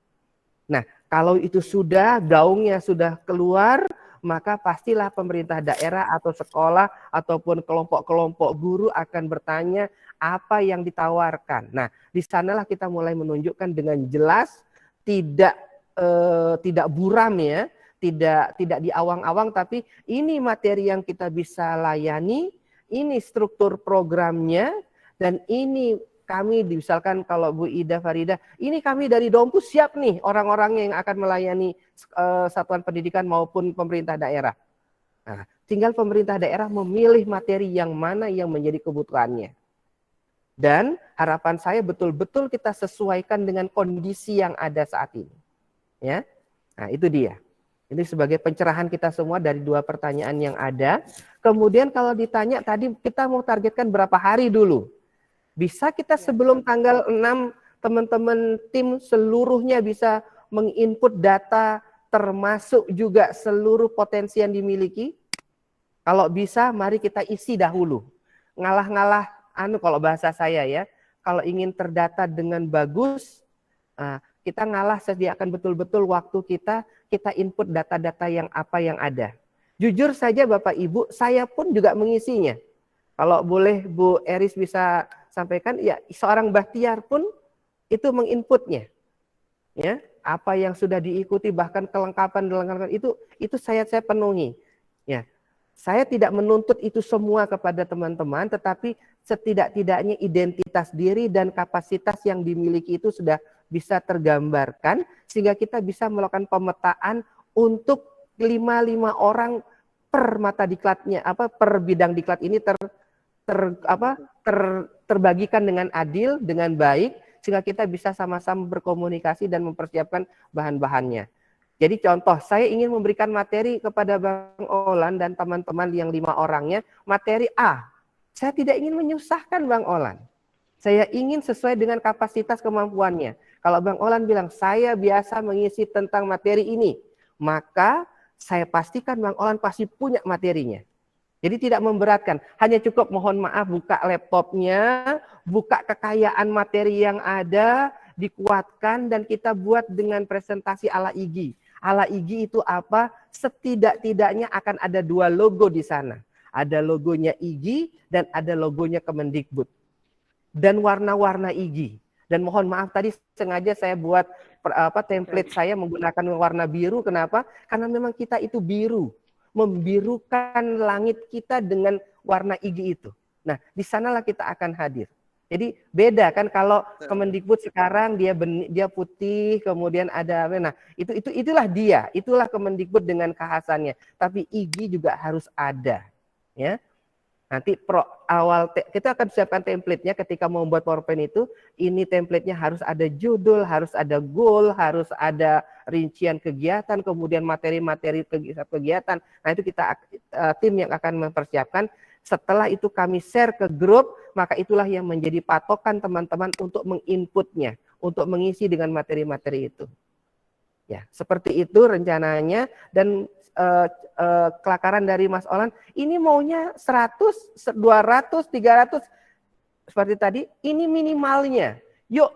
Nah, kalau itu sudah, gaungnya sudah keluar, maka pastilah pemerintah daerah atau sekolah ataupun kelompok-kelompok guru akan bertanya apa yang ditawarkan. Nah, di sanalah kita mulai menunjukkan dengan jelas, tidak buram ya, tidak di awang-awang, tapi ini materi yang kita bisa layani, ini struktur programnya, dan ini kami, misalkan kalau Bu Ida Farida, ini kami dari Dompu siap nih orang-orangnya yang akan melayani satuan pendidikan maupun pemerintah daerah. Nah, tinggal pemerintah daerah memilih materi yang mana yang menjadi kebutuhannya. Dan harapan saya betul-betul kita sesuaikan dengan kondisi yang ada saat ini. Ya, nah itu dia. Ini sebagai pencerahan kita semua dari 2 pertanyaan yang ada. Kemudian kalau ditanya tadi kita mau targetkan berapa hari dulu? Bisa kita sebelum tanggal 6 teman-teman tim seluruhnya bisa menginput data termasuk juga seluruh potensi yang dimiliki? Kalau bisa mari kita isi dahulu. Ngalah-ngalah kalau bahasa saya ya, kalau ingin terdata dengan bagus, kita ngalah sediakan betul-betul waktu kita input data-data yang apa yang ada. Jujur saja Bapak Ibu, saya pun juga mengisinya. Kalau boleh Bu Eris bisa sampaikan, ya seorang Bahtiar pun itu menginputnya, ya, apa yang sudah diikuti bahkan kelengkapan itu saya penuhi, ya. Saya tidak menuntut itu semua kepada teman-teman, tetapi setidak-tidaknya identitas diri dan kapasitas yang dimiliki itu sudah bisa tergambarkan sehingga kita bisa melakukan pemetaan untuk 5 orang per mata diklatnya, per bidang diklat ini terbagikan dengan adil, dengan baik, sehingga kita bisa sama-sama berkomunikasi dan mempersiapkan bahan-bahannya. Jadi contoh, saya ingin memberikan materi kepada Bang Olan dan teman-teman yang 5 orangnya, materi A. Saya tidak ingin menyusahkan Bang Olan. Saya ingin sesuai dengan kapasitas kemampuannya. Kalau Bang Olan bilang, saya biasa mengisi tentang materi ini, maka saya pastikan Bang Olan pasti punya materinya. Jadi tidak memberatkan, hanya cukup mohon maaf buka laptopnya, buka kekayaan materi yang ada, dikuatkan dan kita buat dengan presentasi ala IGI. Ala IGI itu apa? Setidak-tidaknya akan ada 2 logo di sana. Ada logonya IGI dan ada logonya Kemendikbud. Dan warna-warna IGI. Dan mohon maaf tadi sengaja saya buat template saya menggunakan warna biru. Kenapa? Karena memang kita itu biru. Membirukan langit kita dengan warna IGI itu. Nah, di sanalah kita akan hadir. Jadi beda kan kalau Kemendikbud sekarang dia putih, kemudian ada, nah itulah dia, itulah Kemendikbud dengan kekhasannya. Tapi IGI juga harus ada, ya. Nanti kita akan siapkan template-nya ketika mau membuat PowerPoint itu. Ini template-nya harus ada judul, harus ada goal, harus ada rincian kegiatan, kemudian materi-materi kegiatan. Nah itu kita tim yang akan mempersiapkan. Setelah itu kami share ke grup, maka itulah yang menjadi patokan teman-teman untuk menginputnya, untuk mengisi dengan materi-materi itu. Ya, seperti itu rencananya. Dan kelakaran dari Mas Olan, ini maunya 100, 200, 300 seperti tadi, ini minimalnya. Yuk,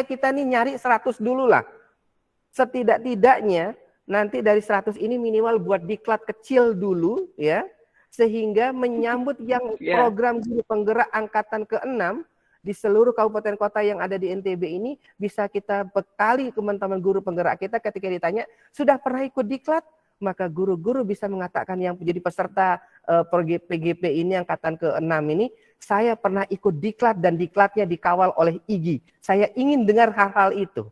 kita nih nyari 100 dulu lah. Setidak-tidaknya nanti dari 100 ini minimal buat diklat kecil dulu, ya, sehingga menyambut yang program guru penggerak angkatan ke-6 di seluruh kabupaten kota yang ada di NTB ini bisa kita bekali teman-teman guru penggerak kita ketika ditanya, sudah pernah ikut diklat? Maka guru-guru bisa mengatakan yang menjadi peserta PGP ini angkatan ke-6 ini, saya pernah ikut diklat dan diklatnya dikawal oleh IGI. Saya ingin dengar hal-hal itu.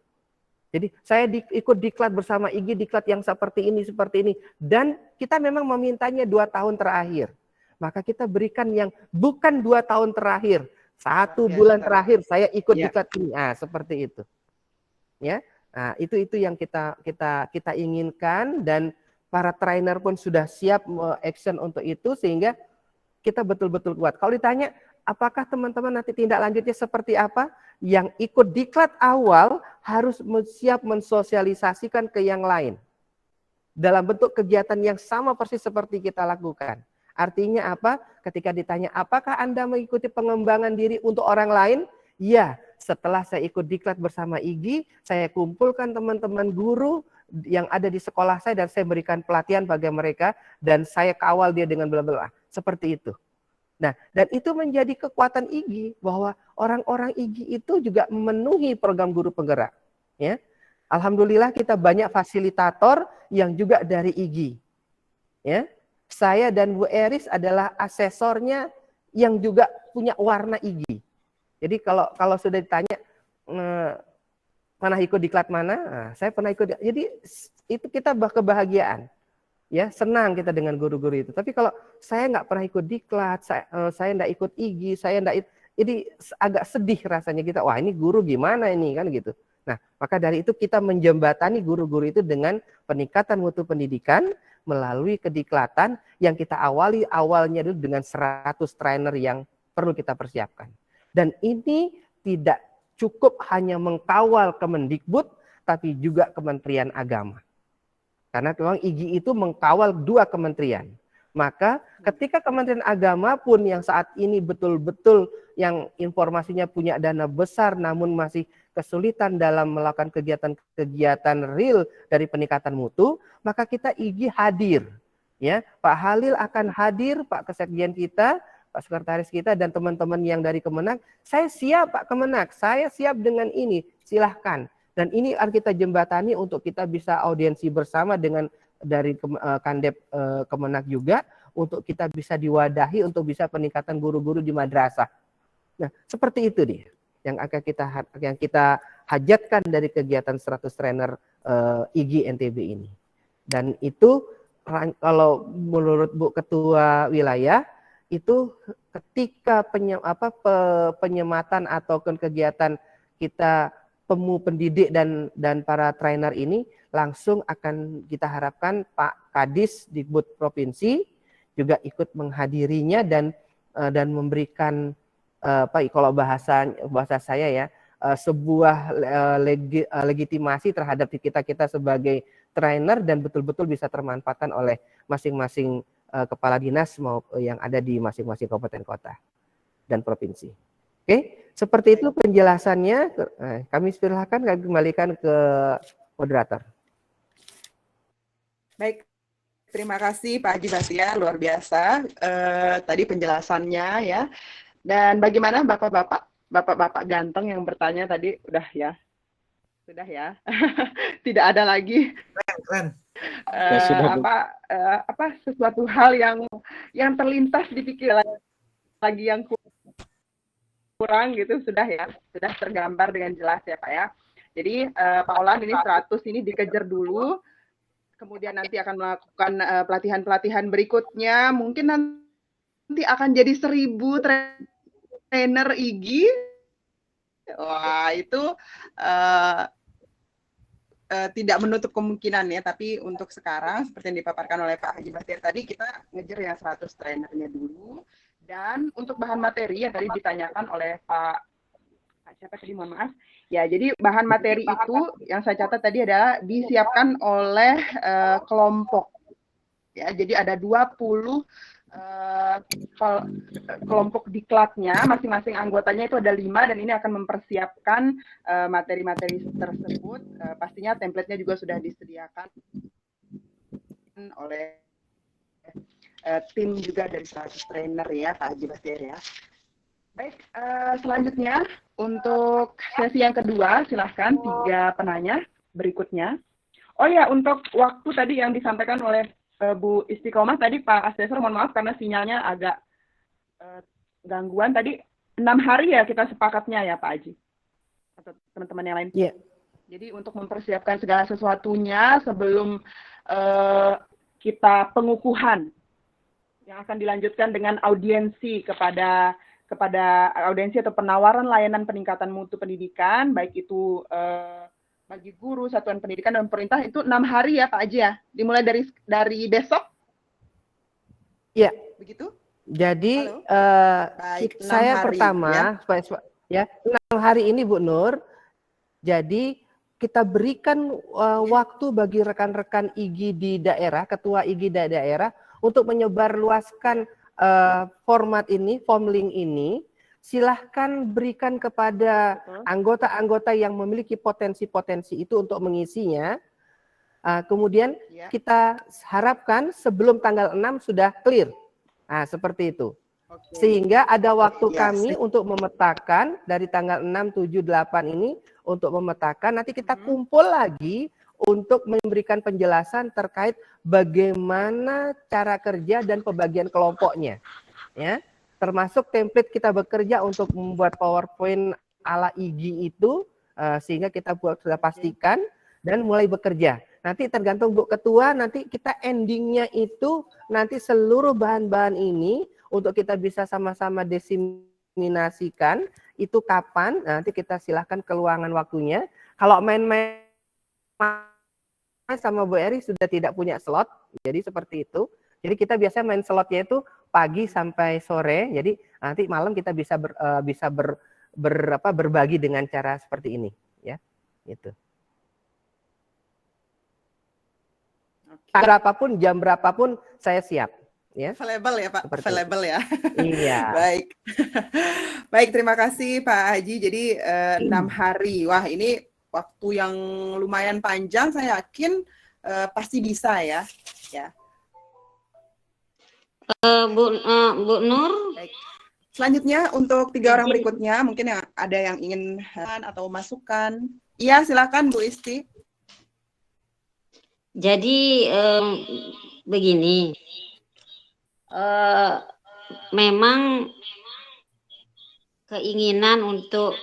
Jadi saya ikut diklat bersama IGI, diklat yang seperti ini. Dan kita memang memintanya 2 tahun terakhir. Maka kita berikan yang bukan 2 tahun terakhir. 1 bulan terakhir saya ikut diklat ini. Nah, seperti itu. Ya. Nah, itu yang kita inginkan, dan para trainer pun sudah siap action untuk itu sehingga kita betul-betul kuat. Kalau ditanya apakah teman-teman nanti tindak lanjutnya seperti apa? Yang ikut diklat awal harus siap mensosialisasikan ke yang lain. Dalam bentuk kegiatan yang sama persis seperti kita lakukan. Artinya apa? Ketika ditanya apakah Anda mengikuti pengembangan diri untuk orang lain? Ya, setelah saya ikut diklat bersama IGI, saya kumpulkan teman-teman guru yang ada di sekolah saya dan saya berikan pelatihan bagi mereka dan saya kawal dia dengan bla bla. Seperti itu. Nah, dan itu menjadi kekuatan IGI bahwa orang-orang IGI itu juga memenuhi program guru penggerak, ya. Alhamdulillah kita banyak fasilitator yang juga dari IGI. Ya. Saya dan Bu Eris adalah asesornya yang juga punya warna IGI. Jadi kalau sudah ditanya pernah ikut diklat mana? Nah, saya pernah ikut. Jadi itu kita kebahagiaan. Ya, senang kita dengan guru-guru itu. Tapi kalau saya nggak pernah ikut diklat, saya nggak ikut IGI, jadi agak sedih rasanya kita. Wah, ini guru gimana ini kan gitu. Nah, maka dari itu kita menjembatani guru-guru itu dengan peningkatan mutu pendidikan melalui kediklatan yang kita awalnya dulu dengan 100 trainer yang perlu kita persiapkan. Dan ini tidak cukup hanya mengkawal Kemendikbud, tapi juga Kementerian Agama. Karena memang IGI itu mengkawal 2 kementerian. Maka ketika Kementerian Agama pun yang saat ini betul-betul yang informasinya punya dana besar namun masih kesulitan dalam melakukan kegiatan-kegiatan real dari peningkatan mutu, maka kita IGI hadir. Ya, Pak Halil akan hadir, Pak Kesekjen kita, Pak Sekretaris kita dan teman-teman yang dari Kemenak, saya siap Pak Kemenak, saya siap dengan ini, silahkan. Dan ini akan kita jembatani untuk kita bisa audiensi bersama dengan dari Kandep Kemenak juga, untuk kita bisa diwadahi untuk bisa peningkatan guru-guru di madrasah. Nah, seperti itu dia yang akan kita hajatkan dari kegiatan 100 trainer IGI NTB ini. Dan itu kalau menurut Bu Ketua Wilayah, itu ketika penyematan atau kegiatan kita pendidik dan para trainer ini langsung akan kita harapkan Pak Kadis di Dikbud Provinsi juga ikut menghadirinya dan memberikan kalau bahasa saya ya, sebuah legitimasi terhadap kita sebagai trainer dan betul-betul bisa termanfaatkan oleh masing-masing kepala dinas yang ada di masing-masing kabupaten kota dan provinsi. Oke, seperti itu penjelasannya. Kami silakan, kami kembalikan ke moderator. Baik, terima kasih Pak Haji Bahtiar, luar biasa tadi penjelasannya ya. Dan bagaimana bapak-bapak ganteng yang bertanya tadi, udah ya? Sudah ya? Tidak ada lagi sesuatu hal yang terlintas di pikiran lagi yang kurang gitu, sudah ya? Sudah tergambar dengan jelas ya Pak ya. Jadi Pak Olan ini 100 ini dikejar dulu, kemudian nanti akan melakukan pelatihan-pelatihan berikutnya, mungkin nanti akan jadi 1000 trainer IGI. Wah, itu tidak menutup kemungkinan ya, tapi untuk sekarang seperti yang dipaparkan oleh Pak Haji Bahtiar tadi, kita ngejar yang 100 trainernya dulu. Dan untuk bahan materi yang tadi ditanyakan oleh Pak siapa tadi, mohon maaf. Ya, jadi bahan materi itu yang saya catat tadi adalah disiapkan oleh kelompok. Ya, jadi ada 20 kelompok diklatnya, masing-masing anggotanya itu ada 5, dan ini akan mempersiapkan materi-materi tersebut. Pastinya template-nya juga sudah disediakan oleh tim juga dari 100 trainer ya, Pak Haji Bahtiar ya. Baik, selanjutnya untuk sesi yang kedua, silahkan 3 penanya berikutnya. Oh ya, untuk waktu tadi yang disampaikan oleh Bu Istiqomah tadi, Pak Asesor, mohon maaf karena sinyalnya agak gangguan tadi. 6 hari ya kita sepakatnya ya Pak Haji, atau teman-teman yang lain. Iya. Jadi untuk mempersiapkan segala sesuatunya sebelum kita pengukuhan yang akan dilanjutkan dengan audiensi kepada audiensi atau penawaran layanan peningkatan mutu pendidikan, baik itu bagi guru, satuan pendidikan, dan pemerintah, itu 6 hari ya Pak Haji ya? Dimulai dari besok? Iya. Begitu? Jadi baik, saya hari, pertama, ya 6 hari ini Bu Nur, jadi kita berikan waktu bagi rekan-rekan IGI di daerah, ketua IGI di daerah, untuk menyebarluaskan format ini, form link ini. Silahkan berikan kepada anggota-anggota yang memiliki potensi-potensi itu untuk mengisinya. Kemudian kita harapkan sebelum tanggal 6 sudah clear. Nah, seperti itu. Sehingga ada waktu kami untuk memetakan dari tanggal 6, 7, 8 ini untuk memetakan. Nanti kita kumpul lagi untuk memberikan penjelasan terkait bagaimana cara kerja dan pembagian kelompoknya. Ya. Termasuk template kita bekerja untuk membuat PowerPoint ala IGI itu, sehingga kita sudah pastikan dan mulai bekerja. Nanti tergantung Bu Ketua, nanti kita endingnya itu nanti seluruh bahan-bahan ini untuk kita bisa sama-sama diseminasikan itu kapan, nanti kita silahkan keluangan waktunya. Kalau main-main sama Bu Eri sudah tidak punya slot, jadi seperti itu. Jadi kita biasanya main slotnya itu pagi sampai sore. Jadi nanti malam kita bisa berbagi dengan cara seperti ini, ya. Gitu. Berapapun, jam berapapun saya siap. Ya. Available ya Pak, seperti available ya. Iya. Baik. Baik, terima kasih Pak Haji. Jadi 6 hari. Wah, ini waktu yang lumayan panjang, saya yakin pasti bisa ya. Ya. Bu Nur, Baik. Selanjutnya untuk 3 orang Izin. berikutnya mungkin yang ada yang ingin atau masukan. Iya, silakan Bu Isti. Jadi begini, memang keinginan untuk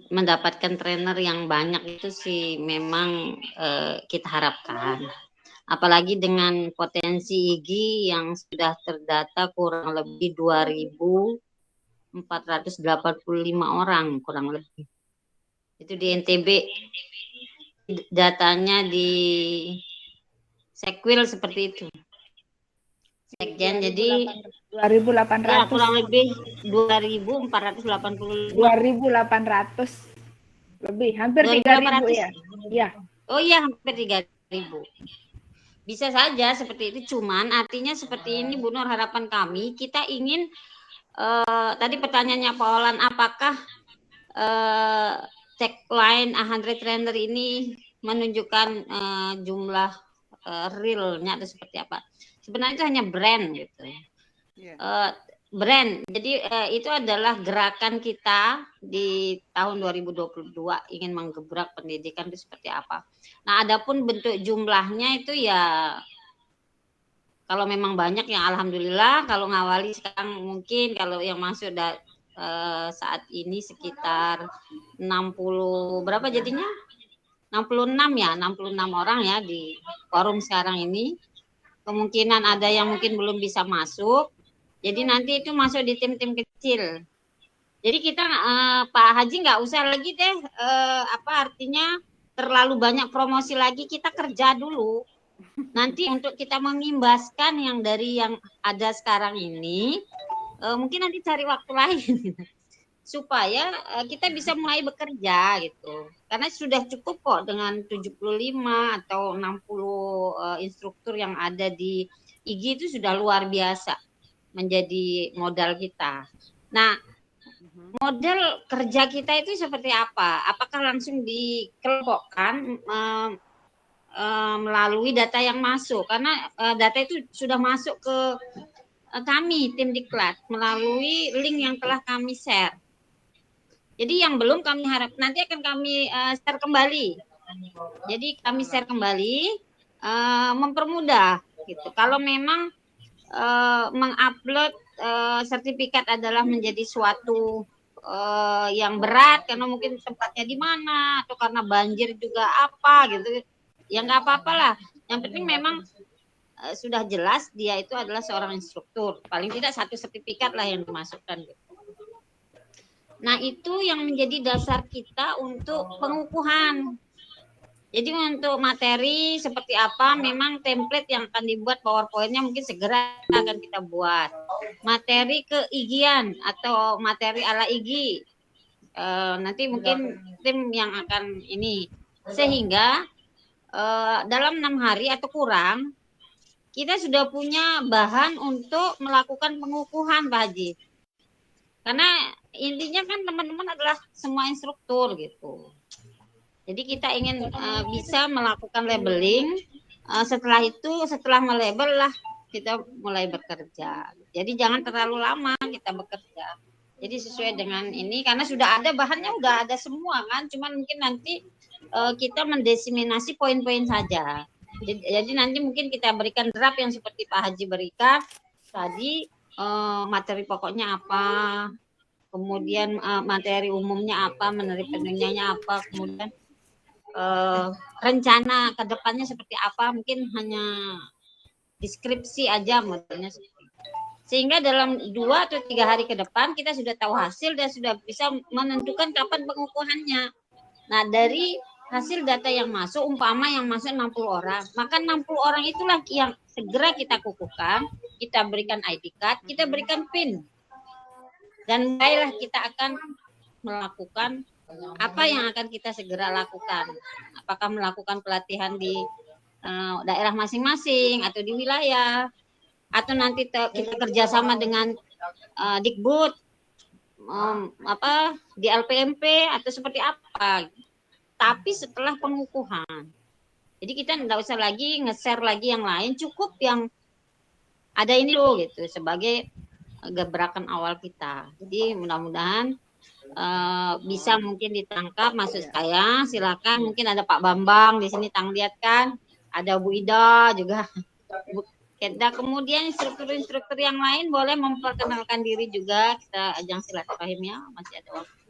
mendapatkan trainer yang banyak itu sih memang kita harapkan. Apalagi dengan potensi IG yang sudah terdata kurang lebih 2.485 orang kurang lebih. Itu di NTB, datanya di Sekwil seperti itu. Sekjen, jadi 2.800. ya kurang lebih 2.485. 2.800 lebih, hampir 3.000 ya. Iya. Oh iya, hampir 3.000. Bisa saja seperti itu, cuman artinya seperti ini Bu Nur, harapan kami kita ingin tadi pertanyaannya Pak Olan, apakah tagline 100 trainer ini menunjukkan jumlah realnya atau seperti apa? Sebenarnya itu hanya brand gitu. Brand. Jadi itu adalah gerakan kita di tahun 2022 ingin menggebrak pendidikan itu seperti apa. Nah, adapun bentuk jumlahnya itu ya kalau memang banyak ya alhamdulillah, kalau ngawali sekarang mungkin kalau yang masuk saat ini sekitar 60 berapa jadinya? 66 ya, 66 orang ya di forum sekarang ini. Kemungkinan ada yang mungkin belum bisa masuk. Jadi nanti itu masuk di tim-tim kecil. Jadi kita Pak Haji nggak usah lagi deh artinya terlalu banyak promosi lagi, kita kerja dulu. Nanti untuk kita mengimbaskan yang dari yang ada sekarang ini, mungkin nanti cari waktu lain supaya kita bisa mulai bekerja gitu. Karena sudah cukup kok dengan 75 atau 60 instruktur yang ada di IG itu sudah luar biasa menjadi modal kita. Nah, model kerja kita itu seperti apa? Apakah langsung dikelompokkan melalui data yang masuk? Karena data itu sudah masuk ke kami, tim Diklat, melalui link yang telah kami share. Jadi yang belum kami harap, nanti akan kami share kembali. Jadi kami share kembali, mempermudah gitu. Kalau memang mengupload sertifikat adalah menjadi suatu yang berat karena mungkin tempatnya di mana atau karena banjir juga apa gitu, ya nggak apa-apalah. Yang penting memang sudah jelas dia itu adalah seorang instruktur, paling tidak satu sertifikat lah yang dimasukkan gitu. Nah itu yang menjadi dasar kita untuk pengukuhan. Jadi untuk materi seperti apa, memang template yang akan dibuat, PowerPoint-nya mungkin segera akan kita buat. Materi keigian atau materi ala IG, nanti mungkin tim yang akan ini. Sehingga dalam 6 hari atau kurang, kita sudah punya bahan untuk melakukan pengukuhan, Pak Haji. Karena intinya kan teman-teman adalah semua instruktur gitu. Jadi kita ingin bisa melakukan labeling. Setelah itu, setelah melabel lah kita mulai bekerja. Jadi jangan terlalu lama kita bekerja. Jadi sesuai dengan ini, karena sudah ada bahannya, udah ada semua kan. Cuman mungkin nanti kita mendesiminasi poin-poin saja. Jadi nanti mungkin kita berikan draft yang seperti Pak Haji berikan tadi, materi pokoknya apa, kemudian materi umumnya apa, materi penunjangnya apa, kemudian rencana ke depannya seperti apa, mungkin hanya deskripsi aja modelnya seperti itu. Sehingga dalam 2 atau 3 hari ke depan kita sudah tahu hasil dan sudah bisa menentukan kapan pengukuhannya. Nah, dari hasil data yang masuk, umpama yang masuk 60 orang, maka 60 orang itulah yang segera kita kukuhkan, kita berikan ID card, kita berikan PIN. Dan mulailah kita akan melakukan apa yang akan kita segera lakukan. Apakah melakukan pelatihan di daerah masing-masing atau di wilayah, atau nanti kita kerjasama dengan Dikbud, di LPMP atau seperti apa. Tapi setelah pengukuhan. Jadi kita tidak usah lagi nge-share lagi yang lain, cukup yang ada ini loh gitu sebagai gebrakan awal kita. Jadi mudah-mudahan bisa mungkin ditangkap. Maksud saya silakan, mungkin ada Pak Bambang di sini, Tang lihat kan, ada Bu Ida juga, Bu Keda. Kemudian instruktur-instruktur yang lain boleh memperkenalkan diri juga, kita ajang silaturahim ya, masih ada waktu.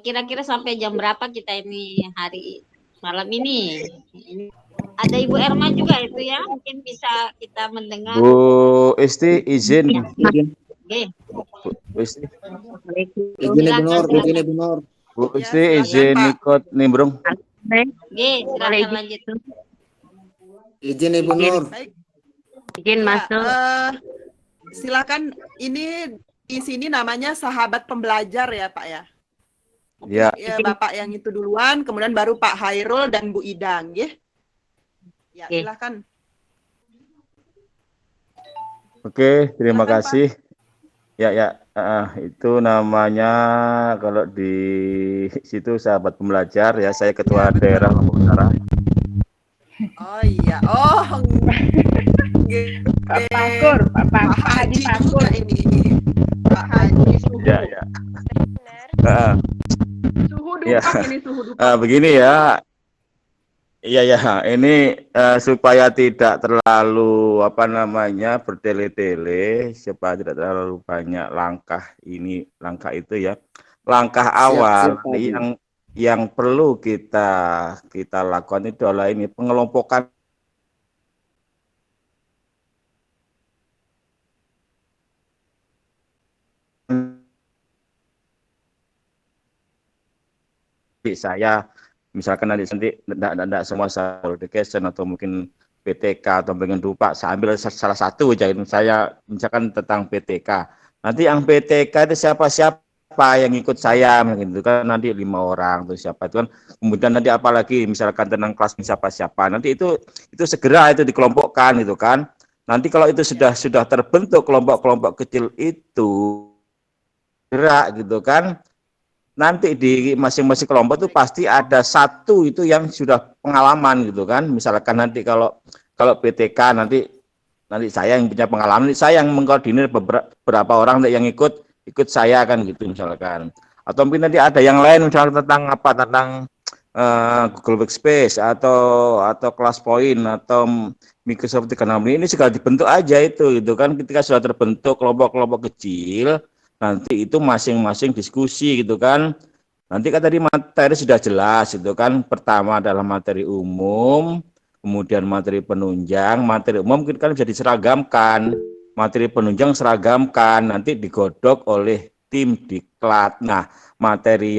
Kira-kira sampai jam berapa kita ini hari malam ini? Ada Ibu Erma juga itu ya, mungkin bisa kita mendengar. Bu Isti izin. Ya. Oke. Bu Isti. Izin Ibu Nur, izin Ibu Nur. Bu Isti izin ikut nimbrung. Oke, silakan lanjut. Izin Ibu Nur. Baik. Izin masuk. Silakan, ini di sini namanya sahabat pembelajar ya Pak ya. Ya. Ya, Bapak yang itu duluan, kemudian baru Pak Hairul dan Bu Idang, ya. Ya, silakan. Oke, terima Silakan, kasih. Ya, itu namanya kalau di situ sahabat pembelajar ya, saya ketua daerah Lombok Utara. Oh iya, oh. Pak Pakur, Pak Haji Pakur ini. Pak Haji Suhu. Ya. Suhu Ya. dupak ini, suhu dupak. Begini ya. Iya, ini supaya tidak terlalu bertele-tele, supaya tidak terlalu banyak langkah ini, langkah itu ya. Langkah awal yang perlu kita lakukan itu adalah ini pengelompokan saya. Misalkan nanti tidak semua education atau mungkin PTK atau mungkin Dupak, saya ambil salah satu aja. Saya misalkan tentang PTK. Nanti yang PTK itu siapa yang ikut saya, gitu kan, nanti 5 orang atau siapa itu kan. Kemudian nanti apalagi misalkan tentang kelas siapa. Nanti itu segera itu dikelompokkan gitu kan. Nanti kalau itu sudah terbentuk kelompok-kelompok kecil itu gerak gitu kan. Nanti di masing-masing kelompok itu pasti ada satu itu yang sudah pengalaman gitu kan. Misalkan nanti kalau PTK nanti saya yang punya pengalaman, saya yang mengkoordinir beberapa orang yang ikut saya kan gitu misalkan. Atau mungkin nanti ada yang lain misalkan tentang Google Workspace atau ClassPoint atau Microsoft 365 ini segala dibentuk aja itu gitu kan. Ketika sudah terbentuk kelompok-kelompok kecil, nanti itu masing-masing diskusi gitu kan. Nanti kan tadi materi sudah jelas itu kan. Pertama adalah materi umum, kemudian materi penunjang. Materi umum mungkin kan bisa diseragamkan, materi penunjang seragamkan, nanti digodok oleh tim diklat. Nah, materi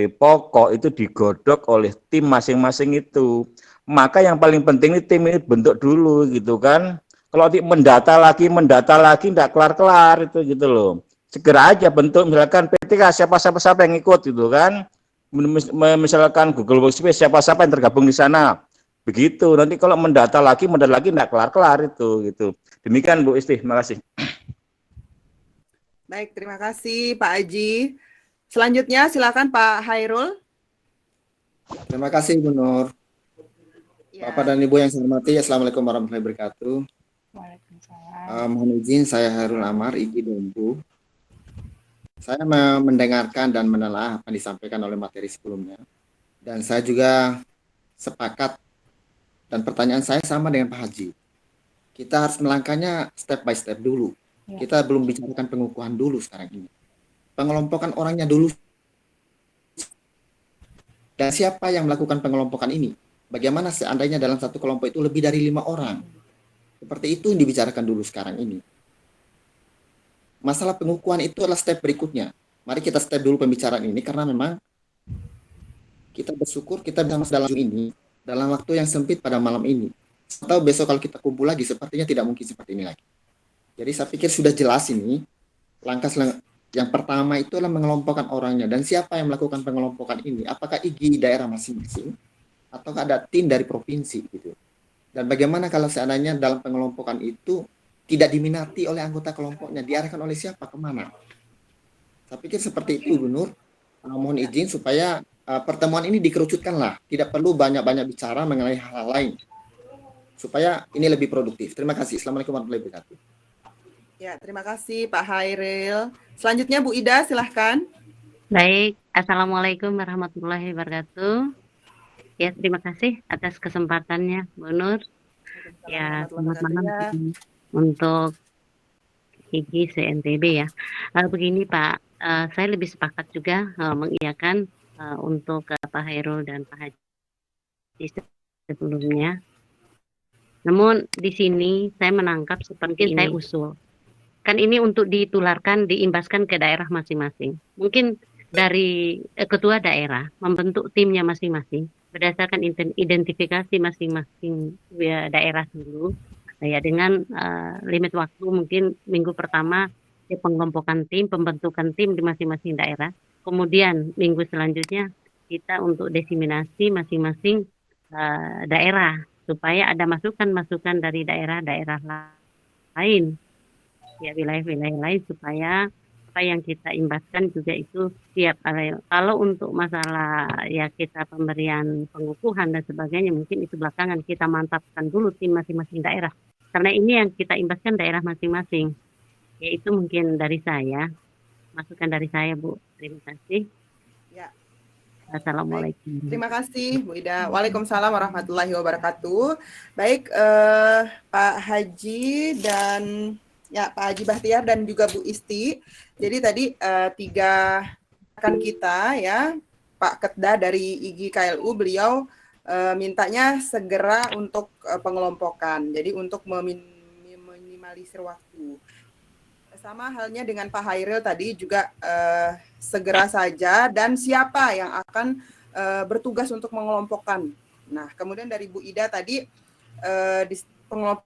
pokok itu digodok oleh tim masing-masing itu. Maka yang paling penting ini tim ini bentuk dulu gitu kan. Kalau mendata lagi tidak kelar-kelar itu gitu loh. Segera aja bentuk, misalkan PTK siapa yang ikut gitu kan, misalkan Google Workspace siapa yang tergabung di sana, begitu. Nanti kalau mendata lagi tidak kelar itu gitu. Demikian Bu Isti, terima kasih. Baik, terima kasih Pak Haji. Selanjutnya silakan Pak Hairul. Terima kasih Ibu Nur. Ya. Bapak dan Ibu yang saya hormati, Assalamualaikum warahmatullahi wabarakatuh. Waalaikumsalam. Mohon izin, saya Hairul Amar, IG Dompu. Saya mendengarkan dan menelaah apa yang disampaikan oleh materi sebelumnya. Dan saya juga sepakat, dan pertanyaan saya sama dengan Pak Haji. Kita harus melangkahnya step by step dulu. Ya. Kita belum bicarakan pengukuhan dulu sekarang ini. Pengelompokan orangnya dulu. Dan siapa yang melakukan pengelompokan ini? Bagaimana seandainya dalam satu kelompok itu lebih dari 5 orang? Seperti itu yang dibicarakan dulu sekarang ini. Masalah pengukuhan itu adalah step berikutnya. Mari kita step dulu pembicaraan ini, karena memang kita bersyukur kita bisa masuk dalam ini dalam waktu yang sempit pada malam ini. Atau besok kalau kita kumpul lagi, sepertinya tidak mungkin seperti ini lagi. Jadi saya pikir sudah jelas ini. Langkah yang pertama itu adalah mengelompokkan orangnya. Dan siapa yang melakukan pengelompokan ini? Apakah IG daerah masing-masing? Atau ada tim dari provinsi gitu. Dan bagaimana kalau seandainya dalam pengelompokan itu tidak diminati oleh anggota kelompoknya, diarahkan oleh siapa, kemana? Saya pikir seperti itu, Bu Nur. Mohon izin supaya pertemuan ini dikerucutkanlah. Tidak perlu banyak-banyak bicara mengenai hal-hal lain. Supaya ini lebih produktif. Terima kasih. Assalamualaikum warahmatullahi wabarakatuh. Ya, terima kasih Pak Hairil. Selanjutnya Bu Ida, silahkan. Baik, Assalamualaikum warahmatullahi wabarakatuh. Ya, terima kasih atas kesempatannya, Bu Nur. Ya, selamat malam untuk IGI se-NTB ya. Begini Pak, saya lebih sepakat juga mengiyakan untuk Pak Hairul dan Pak Haji sebelumnya. Namun di sini saya menangkap seperti saya usul. Kan ini untuk ditularkan, diimbaskan ke daerah masing-masing. Mungkin dari ketua daerah membentuk timnya masing-masing berdasarkan identifikasi masing-masing daerah dulu. Ya dengan limit waktu mungkin minggu pertama ya, pengelompokan tim, pembentukan tim di masing-masing daerah. Kemudian minggu selanjutnya kita untuk diseminasi masing-masing daerah supaya ada masukan-masukan dari daerah-daerah lain. Ya wilayah-wilayah lain supaya apa yang kita imbaskan juga itu siap. Kalau untuk masalah ya kita pemberian pengukuhan dan sebagainya mungkin itu belakangan kita mantapkan dulu tim masing-masing daerah. Karena ini yang kita imbaskan daerah masing-masing. Ya itu mungkin dari saya, masukan dari saya Bu. Terima kasih. Ya. Assalamualaikum. Baik. Terima kasih Bu Ida. Waalaikumsalam warahmatullahi wabarakatuh. Baik Pak Haji dan ya Pak Haji Bahtiar dan juga Bu Isti. Jadi tadi 3 rekan kita ya, Pak Ketda dari IGI KLU, beliau mintanya segera untuk pengelompokan. Jadi untuk meminimalisir waktu. Sama halnya dengan Pak Hairil tadi juga segera saja dan siapa yang akan bertugas untuk mengelompokkan. Nah, kemudian dari Bu Ida tadi pengelompokannya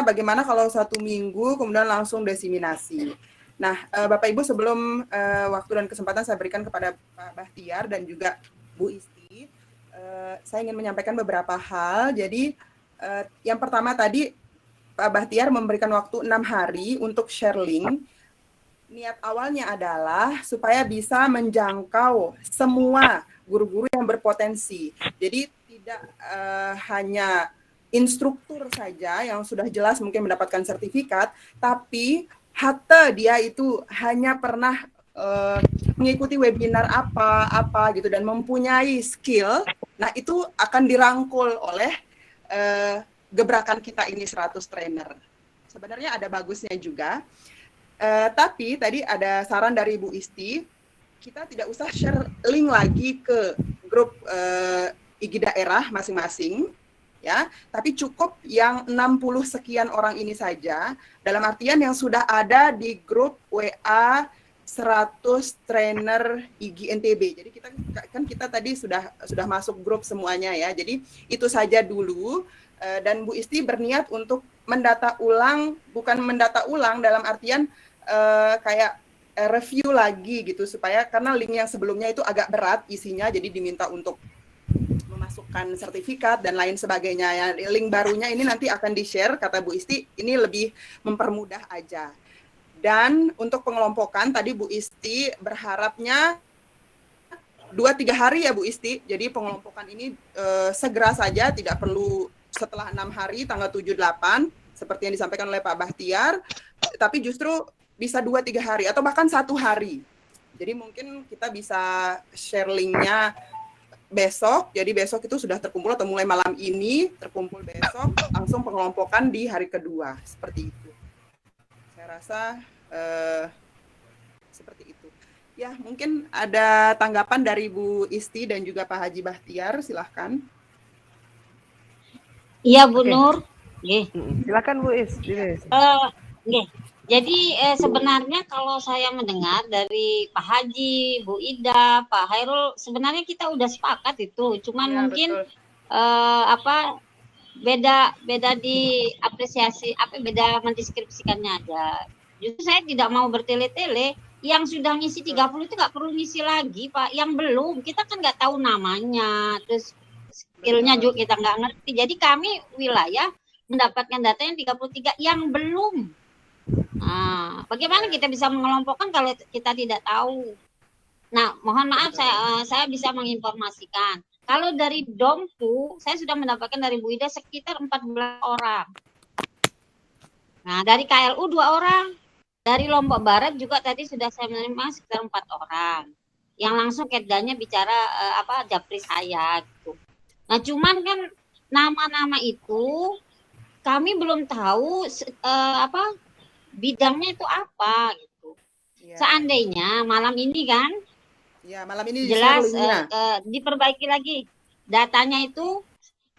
bagaimana kalau 1 minggu kemudian langsung diseminasi. Nah, Bapak Ibu sebelum waktu dan kesempatan saya berikan kepada Pak Bahtiar dan juga Bu Isti, saya ingin menyampaikan beberapa hal. Jadi yang pertama tadi Pak Bahtiar memberikan waktu 6 hari untuk share link. Niat awalnya adalah supaya bisa menjangkau semua guru-guru yang berpotensi. Jadi tidak hanya instruktur saja yang sudah jelas mungkin mendapatkan sertifikat, tapi hatta dia itu hanya pernah mengikuti webinar apa gitu dan mempunyai skill. Nah, itu akan dirangkul oleh gebrakan kita ini 100 trainer. Sebenarnya ada bagusnya juga. Tapi tadi ada saran dari Bu Isti, kita tidak usah share link lagi ke grup IGI daerah masing-masing, ya. Tapi cukup yang 60 sekian orang ini saja, dalam artian yang sudah ada di grup WA 100 trainer IGI NTB. Jadi kita tadi sudah masuk grup semuanya ya. Jadi itu saja dulu. Dan Bu Isti berniat untuk mendata ulang, bukan mendata ulang dalam artian kayak review lagi gitu, supaya karena link yang sebelumnya itu agak berat isinya, jadi diminta untuk memasukkan sertifikat dan lain sebagainya ya. Link barunya ini nanti akan di-share, kata Bu Isti, ini lebih mempermudah aja. Dan untuk pengelompokan tadi Bu Isti berharapnya 2-3 hari ya Bu Isti, jadi pengelompokan ini segera saja, tidak perlu setelah 6 hari tanggal 7-8 seperti yang disampaikan oleh Pak Bahtiar, tapi justru bisa 2-3 hari atau bahkan 1 hari. Jadi mungkin kita bisa share linknya besok, jadi besok itu sudah terkumpul atau mulai malam ini terkumpul besok, langsung pengelompokan di hari kedua, seperti itu. Saya rasa seperti itu. Ya, mungkin ada tanggapan dari Bu Isti dan juga Pak Haji Bahtiar, silahkan. Iya Bu Nur. Silakan Bu Is. Jadi sebenarnya kalau saya mendengar dari Pak Haji, Bu Ida, Pak Hairul, sebenarnya kita udah sepakat itu. Cuman ya, mungkin beda di apresiasi, beda mendeskripsikannya aja. Justru saya tidak mau bertele-tele. Yang sudah ngisi 30 itu nggak perlu ngisi lagi, Pak. Yang belum, kita kan nggak tahu namanya, terus skillnya juga kita nggak ngerti. Jadi kami wilayah mendapatkan data yang 33 yang belum. Nah, bagaimana kita bisa mengelompokkan kalau kita tidak tahu? Nah, mohon maaf saya bisa menginformasikan. Kalau dari Dompu, saya sudah mendapatkan dari Bu Ida sekitar 14 orang. Nah, dari KLU 2 orang. Dari Lombok Barat juga tadi sudah saya menerima sekitar 4 orang. Yang langsung kedanya bicara japri saya gitu. Nah, cuman kan nama-nama itu kami belum tahu bidangnya itu apa gitu. Ya. Seandainya malam ini kan Ya, malam ini jelas linknya. diperbaiki lagi datanya itu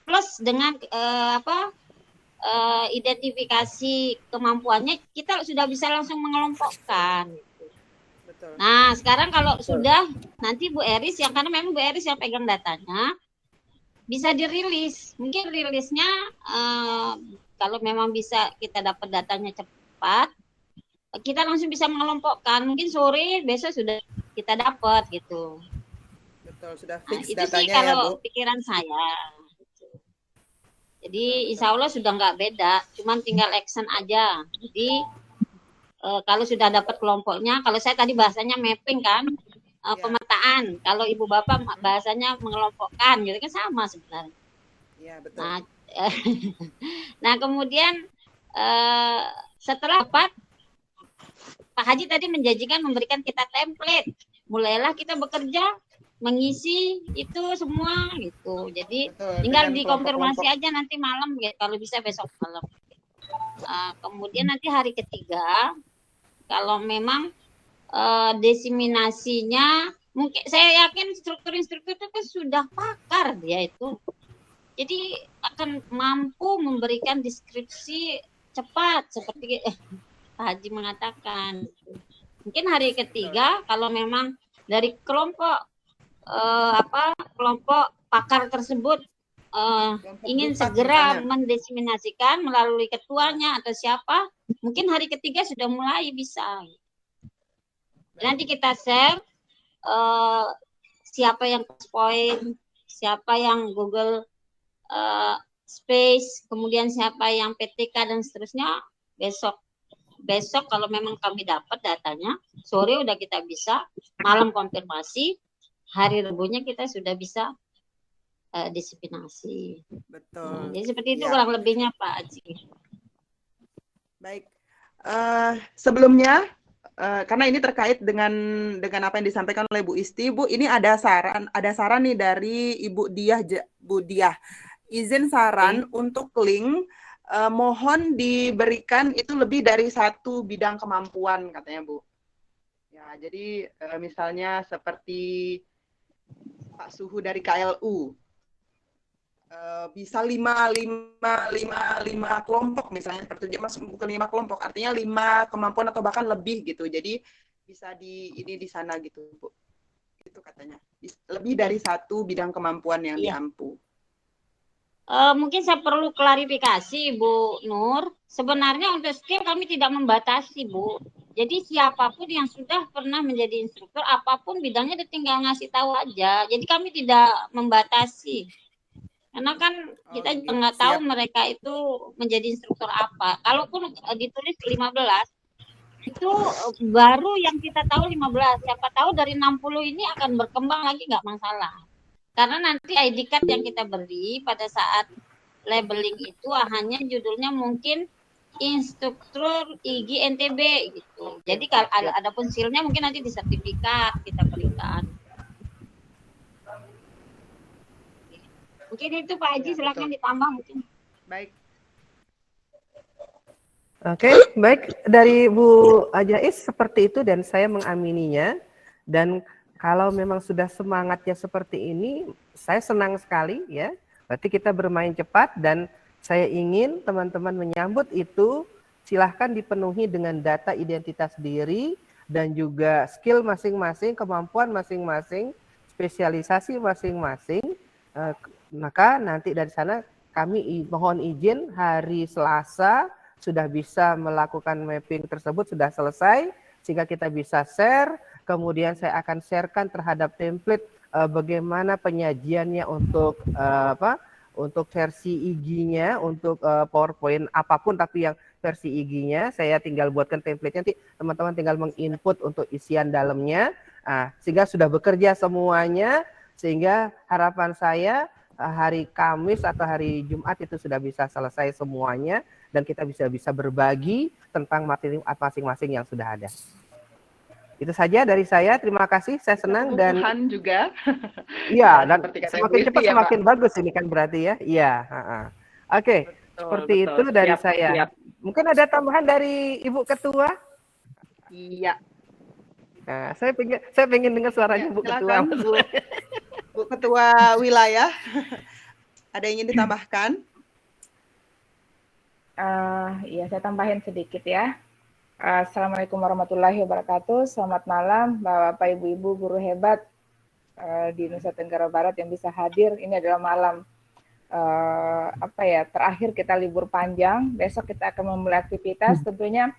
plus dengan identifikasi kemampuannya kita sudah bisa langsung mengelompokkan. Betul. Nah, sekarang kalau sudah nanti Bu Eris karena memang Bu Eris yang pegang datanya bisa dirilis. Mungkin rilisnya kalau memang bisa kita dapat datanya cepat, kita langsung bisa mengelompokkan. Mungkin sore besok sudah kita dapat gitu. Betul, sudah fix itu datanya sih kalau ya, Bu. pikiran saya. Jadi insya Allah sudah nggak beda, cuman tinggal action aja. Jadi kalau sudah dapat kelompoknya, kalau saya tadi bahasanya mapping kan, pemetaan. Kalau ibu bapak bahasanya mengelompokkan, gitu kan sama sebenarnya. Iya, betul. Nah kemudian setelah dapat, Pak Haji tadi menjanjikan memberikan kita template. Mulailah kita bekerja mengisi itu semua gitu. Jadi tinggal dikonfirmasi aja nanti malam ya, kalau bisa besok malam. Kemudian nanti hari ketiga kalau memang desiminasinya mungkin saya yakin instruktur itu kan sudah pakar dia itu. Jadi akan mampu memberikan deskripsi cepat seperti Pak Haji mengatakan. Mungkin hari ketiga kalau memang dari kelompok kelompok pakar tersebut ingin segera mendesiminasikan melalui ketuanya atau siapa, mungkin hari ketiga sudah mulai bisa. Nanti kita share siapa yang point, siapa yang Google Space, kemudian siapa yang PTK dan seterusnya besok kalau memang kami dapat datanya, sore udah kita bisa, malam konfirmasi, hari Rebunya kita sudah bisa disiplинasi. Betul. Jadi seperti itu kurang lebihnya Pak Haji. Baik. Sebelumnya karena ini terkait dengan apa yang disampaikan oleh Bu Isti, Bu, ini ada saran nih dari Ibu Diah, Bu Diah. Izin saran untuk link mohon diberikan itu lebih dari 1 bidang kemampuan katanya, Bu. Ya, jadi misalnya seperti Pak Suhu dari KLU bisa 5 kelompok misalnya, seperti bukan 5 kelompok, artinya 5 kemampuan atau bahkan lebih gitu. Jadi bisa di sana gitu, Bu. Itu katanya. Lebih dari 1 bidang kemampuan yang diampu. Mungkin saya perlu klarifikasi Bu Nur. Sebenarnya untuk skill kami tidak membatasi, Bu. Jadi siapapun yang sudah pernah menjadi instruktur, apapun bidangnya dia tinggal ngasih tahu aja. Jadi kami tidak membatasi. Karena kan kita juga nggak tahu mereka itu menjadi instruktur apa. Kalaupun ditulis 15, itu baru yang kita tahu 15. Siapa tahu dari 60 ini akan berkembang lagi, nggak masalah. Karena nanti ID card yang kita beri pada saat labeling itu hanya judulnya mungkin instruktur IG NTB gitu. Jadi kalau ada pun silnya mungkin nanti di sertifikat kita berikan. Mungkin itu Pak Haji, silakan ditambah mungkin. Baik. Oke, baik. Dari Bu Ajais seperti itu dan saya mengamininya. Dan kalau memang sudah semangatnya seperti ini, saya senang sekali ya. Berarti kita bermain cepat dan saya ingin teman-teman menyambut itu, silahkan dipenuhi dengan data identitas diri dan juga skill masing-masing, kemampuan masing-masing, spesialisasi masing-masing. Maka nanti dari sana kami mohon izin hari Selasa sudah bisa melakukan mapping tersebut, sudah selesai, sehingga kita bisa share. Kemudian saya akan sharekan terhadap template bagaimana penyajiannya untuk untuk versi IG-nya, untuk PowerPoint apapun tapi yang versi IG-nya, saya tinggal buatkan template-nya, nanti teman-teman tinggal menginput untuk isian dalamnya, sehingga sudah bekerja semuanya, sehingga harapan saya hari Kamis atau hari Jumat itu sudah bisa selesai semuanya dan kita bisa berbagi tentang materi masing-masing yang sudah ada. Itu saja dari saya. Terima kasih. Saya senang dan Kebutuhan juga. iya, dan Seperti kata semakin Bu Isti cepat ya, Pak. semakin bagus ini kan berarti ya. Iya. Oke, seperti itu dari Siap, saya. siap. Mungkin ada tambahan dari Ibu Ketua? Iya. Nah, saya pengen dengar suaranya Bu Ketua. Silakan Bu Ketua Wilayah. Ada yang ingin ditambahkan? Iya, saya tambahin sedikit ya. Assalamualaikum warahmatullahi wabarakatuh. Selamat malam, Bapak, Ibu-ibu, guru hebat di Nusa Tenggara Barat yang bisa hadir. Ini adalah malam terakhir kita libur panjang. Besok kita akan memulai aktivitas. Tentunya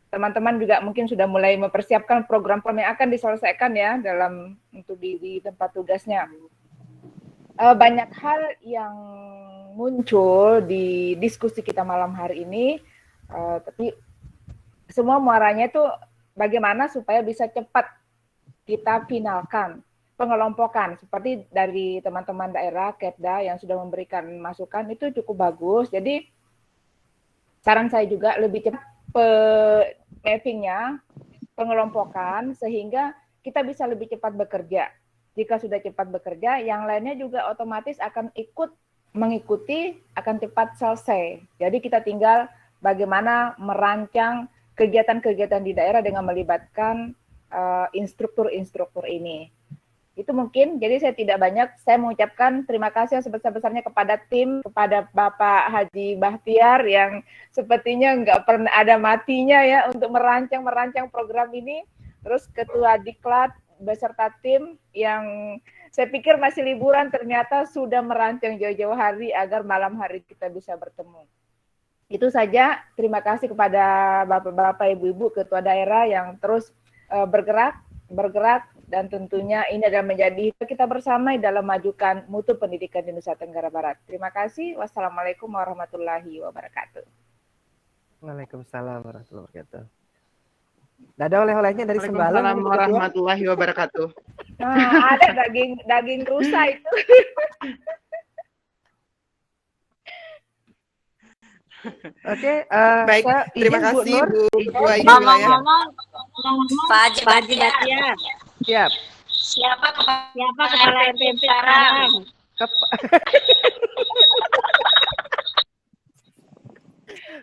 teman-teman juga mungkin sudah mulai mempersiapkan program-program yang akan diselesaikan ya untuk di tempat tugasnya. Banyak hal yang muncul di diskusi kita malam hari ini, tapi semua muaranya itu bagaimana supaya bisa cepat kita finalkan pengelompokan seperti dari teman-teman daerah Kepda yang sudah memberikan masukan itu cukup bagus. Jadi saran saya juga lebih cepat mappingnya, pengelompokan sehingga kita bisa lebih cepat bekerja. Jika sudah cepat bekerja, yang lainnya juga otomatis akan mengikuti, akan cepat selesai. Jadi kita tinggal bagaimana merancang kegiatan-kegiatan di daerah dengan melibatkan instruktur-instruktur ini. Itu mungkin, jadi saya tidak banyak, saya mengucapkan terima kasih yang sebesar-besarnya kepada tim, kepada Bapak Haji Bahtiar yang sepertinya nggak pernah ada matinya ya untuk merancang program ini. Terus Ketua Diklat beserta tim yang saya pikir masih liburan ternyata sudah merancang jauh-jauh hari agar malam hari kita bisa bertemu. Itu saja, terima kasih kepada Bapak-Bapak, Ibu-Ibu, Ketua Daerah yang terus bergerak, dan tentunya ini adalah menjadi kita bersama dalam memajukan mutu pendidikan di Nusa Tenggara Barat. Terima kasih. Wassalamualaikum warahmatullahi wabarakatuh. Waalaikumsalam warahmatullahi wabarakatuh. Nggak ada oleh-olehnya dari Sembalun. Waalaikumsalam warahmatullahi wabarakatuh. Nah, ada daging rusa itu. Oke, baik. Terima izin, kasih Bu Nur. Bu Ketua Ibu Wilayah. Pak Haji Bahtiar. Siap. Siapa kepala LPMP sekarang?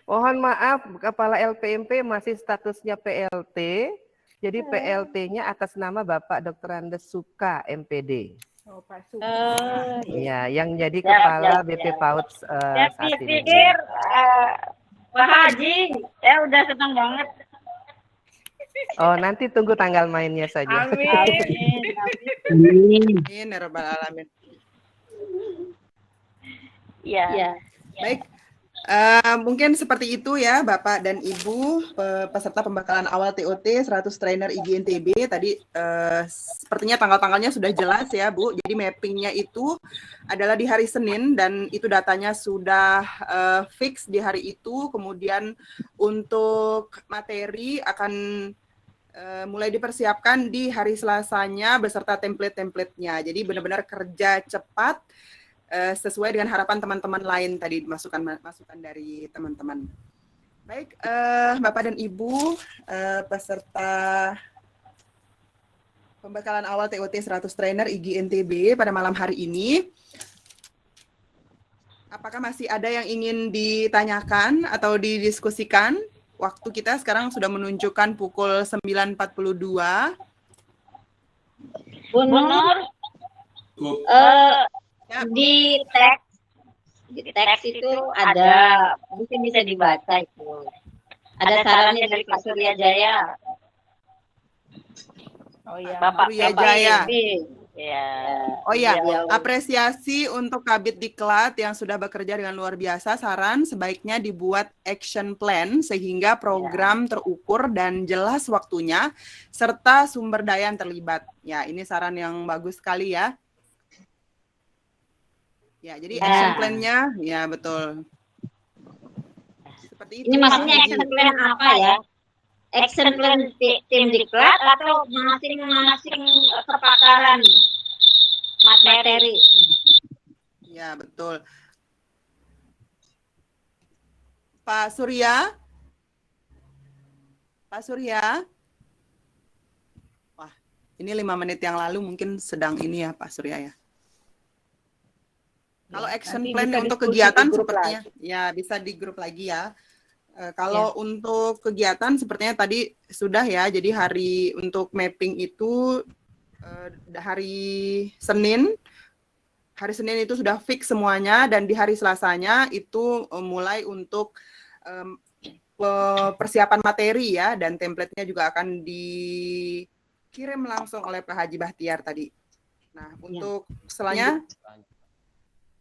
Mohon maaf, Kepala LPMP masih statusnya PLT. Jadi PLT-nya atas nama Bapak Dr. Andes Suka, MPD. Oh, Pak Suka. Ya, yang jadi Kepala BP PAUD saat ini. Pikir Pak Haji, saya udah senang banget. Oh, nanti tunggu tanggal mainnya saja. Amin. Amin ya rabbal alamin. Iya. Baik. Mungkin seperti itu ya Bapak dan Ibu peserta pembekalan awal TOT 100 trainer IGNTB tadi sepertinya tanggal-tanggalnya sudah jelas ya Bu. Jadi mappingnya itu adalah di hari Senin dan itu datanya sudah fix di hari itu. Kemudian untuk materi akan mulai dipersiapkan di hari Selasanya beserta template-templatenya. Jadi benar-benar kerja cepat sesuai dengan harapan teman-teman lain tadi masukan dari teman-teman. Baik, Bapak dan Ibu peserta pembekalan awal TOT 100 trainer IGNTB pada malam hari ini. Apakah masih ada yang ingin ditanyakan atau didiskusikan? Waktu kita sekarang sudah menunjukkan pukul 9.42. Bu Nur, di teks itu ada, mungkin bisa dibaca itu. Ada sarannya dari Pak Surya Jaya. Oh iya. Bapak Surya Jaya. Ya. Oh iya, apresiasi untuk Kabid Diklat yang sudah bekerja dengan luar biasa. Saran sebaiknya dibuat action plan sehingga program terukur dan jelas waktunya serta sumber daya yang terlibat. Ya, ini saran yang bagus sekali ya. Ya, jadi action plan-nya ya betul. Seperti itu. Ini maksudnya action plan apa ya? Action plan tim Diklat atau masing-masing kepakaran materi? Ya, betul. Pak Surya? Pak Surya? Wah, ini 5 menit yang lalu mungkin sedang ini ya Pak Surya ya. Kalau action Nanti plan bisa untuk diskusi di kegiatan grup sepertinya, lagi. ya bisa di grup lagi ya. Kalau untuk kegiatan sepertinya tadi sudah ya, jadi hari untuk mapping itu hari Senin itu sudah fix semuanya, dan di hari Selasanya itu mulai untuk persiapan materi ya, dan template-nya juga akan dikirim langsung oleh Pak Haji Bahtiar tadi. Nah, untuk selanjutnya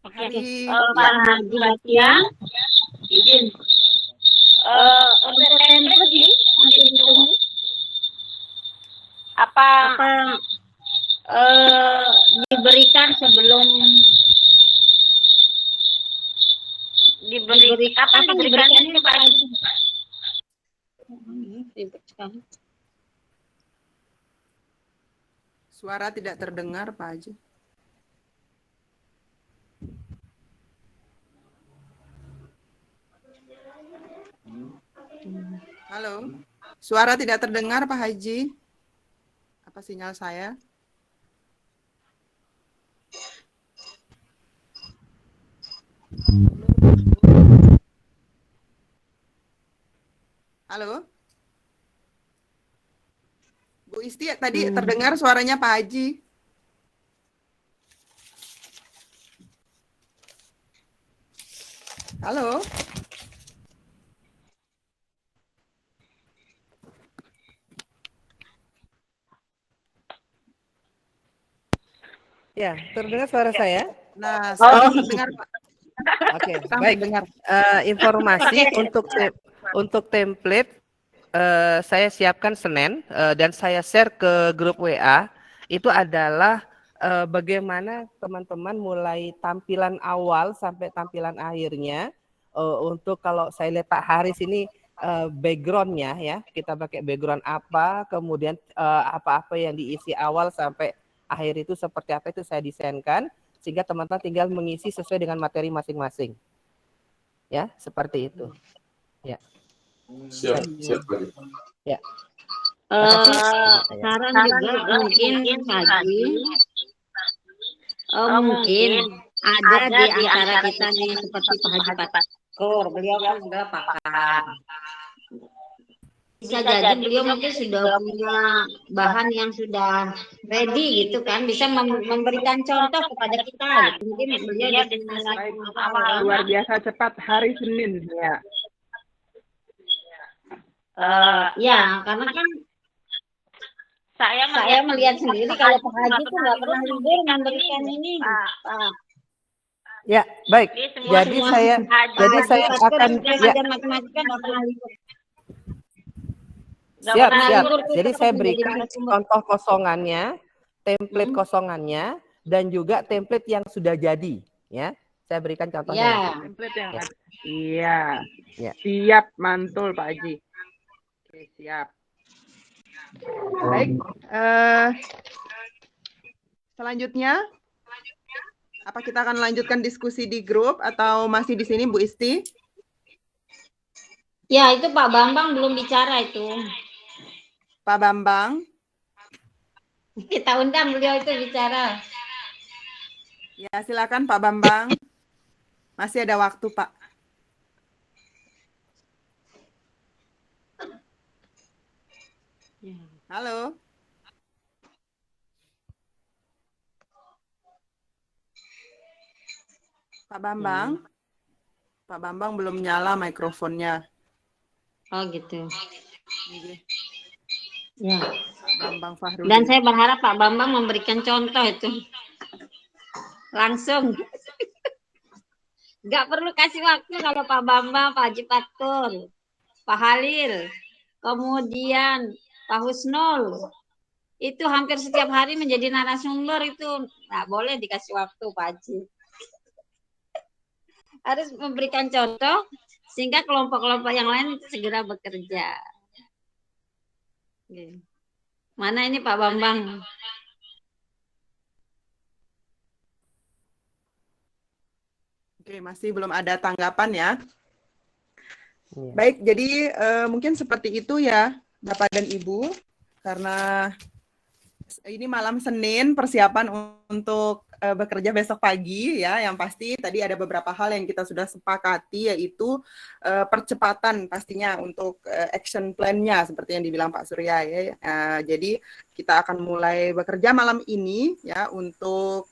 hari Pak Haji Bahtiar, izin. Untuk template nih masih ditunggu. Apa diberikan sebelum kapan diberikannya Pak Haji? Suara tidak terdengar Pak Haji. Halo, suara tidak terdengar Pak Haji. Apa sinyal saya? Halo? Bu Isti, tadi terdengar suaranya Pak Haji. Halo? Ya, terdengar suara saya? Nah, sekarang terdengar Pak. Oke, Sekarang baik. terdengar. Informasi untuk template saya siapkan Senin dan saya share ke grup WA. Itu adalah bagaimana teman-teman mulai tampilan awal sampai tampilan akhirnya. Untuk kalau saya lihat Pak Haris ini backgroundnya ya, kita pakai background apa, kemudian apa-apa yang diisi awal sampai akhir itu seperti apa itu saya desainkan, sehingga teman-teman tinggal mengisi sesuai dengan materi masing-masing. Ya, seperti itu. Ya. Siap. Ya. Saran juga mungkin Haji, mungkin ada di antara kita nih seperti Pak Haji Patkur, beliau kan sudah pakar. Bisa jadi beliau mungkin sudah punya bahan yang sudah ready gitu kan, bisa memberikan contoh kepada kita. Gitu. Mungkin beliau destinasi awal. Luar biasa cepat hari Senin ya. Ya, karena kan saya melihat sendiri kalau Pak Haji itu nggak pernah libur memberikan ini, Pak. Ya, baik. Jadi saya akan ya. Matematika nggak pernah libur. Siap. Jadi saya berikan contoh kosongannya, template kosongannya, dan juga template yang sudah jadi, ya. Saya berikan contohnya. Template yang ada. Iya. Siap, mantul Pak Haji. Oke, siap. Baik. Selanjutnya, apa kita akan lanjutkan diskusi di grup atau masih di sini Bu Isti? Ya, itu Pak Bambang belum bicara itu. Pak Bambang. Kita undang beliau itu bicara. Ya, silakan Pak Bambang. Masih ada waktu, Pak. Halo. Pak Bambang. Pak Bambang belum nyala mikrofonnya. Oh, gitu. Ya. Bambang Fahrudin. Dan saya berharap Pak Bambang memberikan contoh itu. Langsung. Nggak perlu kasih waktu kalau Pak Bambang, Pak Haji Patkur, Pak Halil, kemudian Pak Husnul. Itu hampir setiap hari menjadi narasumber itu. Nggak boleh dikasih waktu Pak Haji. Harus memberikan contoh sehingga kelompok-kelompok yang lain segera bekerja. Mana ini Pak Bambang? Oke, masih belum ada tanggapan ya. Iya. Baik, jadi mungkin seperti itu ya, Bapak dan Ibu, karena ini malam Senin persiapan untuk bekerja besok pagi ya. Yang pasti tadi ada beberapa hal yang kita sudah sepakati, yaitu percepatan pastinya untuk action plan-nya seperti yang dibilang Pak Surya ya. Jadi kita akan mulai bekerja malam ini ya untuk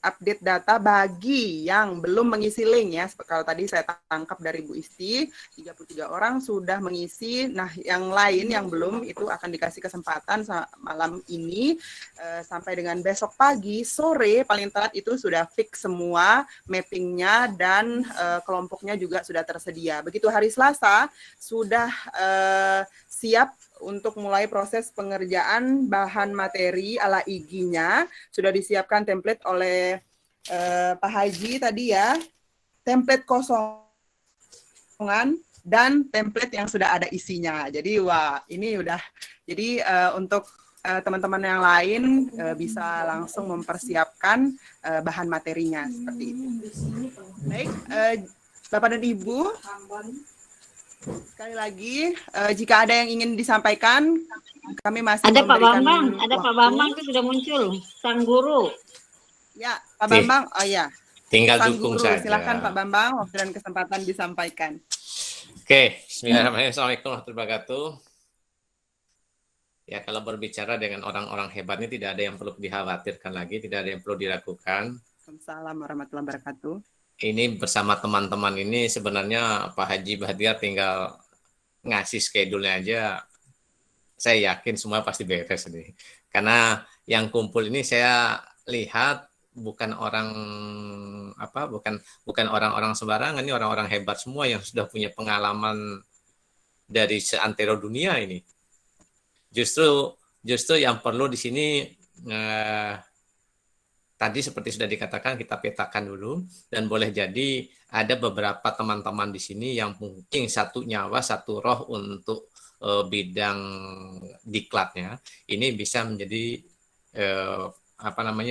update data bagi yang belum mengisi link ya. Kalau tadi saya tangkap dari Bu Isti, 33 orang sudah mengisi. Nah, yang lain yang belum itu akan dikasih kesempatan malam ini sampai dengan besok pagi, sore paling telat itu sudah fix semua mappingnya dan kelompoknya juga sudah tersedia. Begitu hari Selasa sudah siap untuk mulai proses pengerjaan bahan materi ala IG-nya. Sudah disiapkan template oleh Pak Haji tadi ya. Template kosongan dan template yang sudah ada isinya. Jadi wah, ini udah. Jadi untuk teman-teman yang lain bisa langsung mempersiapkan bahan materinya seperti itu. Baik, Bapak dan Ibu, sekali lagi, jika ada yang ingin disampaikan, kami masih ada Pak memberikan Bambang, ada waktu. Pak Bambang itu sudah muncul, sang guru. Ya, Pak Bambang, oh ya. Tinggal Sang dukung guru, saja. silakan Pak Bambang, waktu dan kesempatan disampaikan. Oke, bismillahirrahmanirrahim. Assalamualaikum warahmatullahi wabarakatuh. Ya, kalau berbicara dengan orang-orang hebat ini tidak ada yang perlu dikhawatirkan lagi, tidak ada yang perlu diragukan. Assalamualaikum warahmatullahi wabarakatuh. Ini bersama teman-teman ini sebenarnya Pak Haji Bahtiar tinggal ngasih schedule-nya aja. Saya yakin semua pasti beres nih. Karena yang kumpul ini saya lihat bukan orang-orang sembarangan, ini orang-orang hebat semua yang sudah punya pengalaman dari seantero dunia ini. Justru yang perlu di sini tadi seperti sudah dikatakan kita petakan dulu, dan boleh jadi ada beberapa teman-teman di sini yang mungkin satu nyawa satu roh untuk bidang diklatnya ini bisa menjadi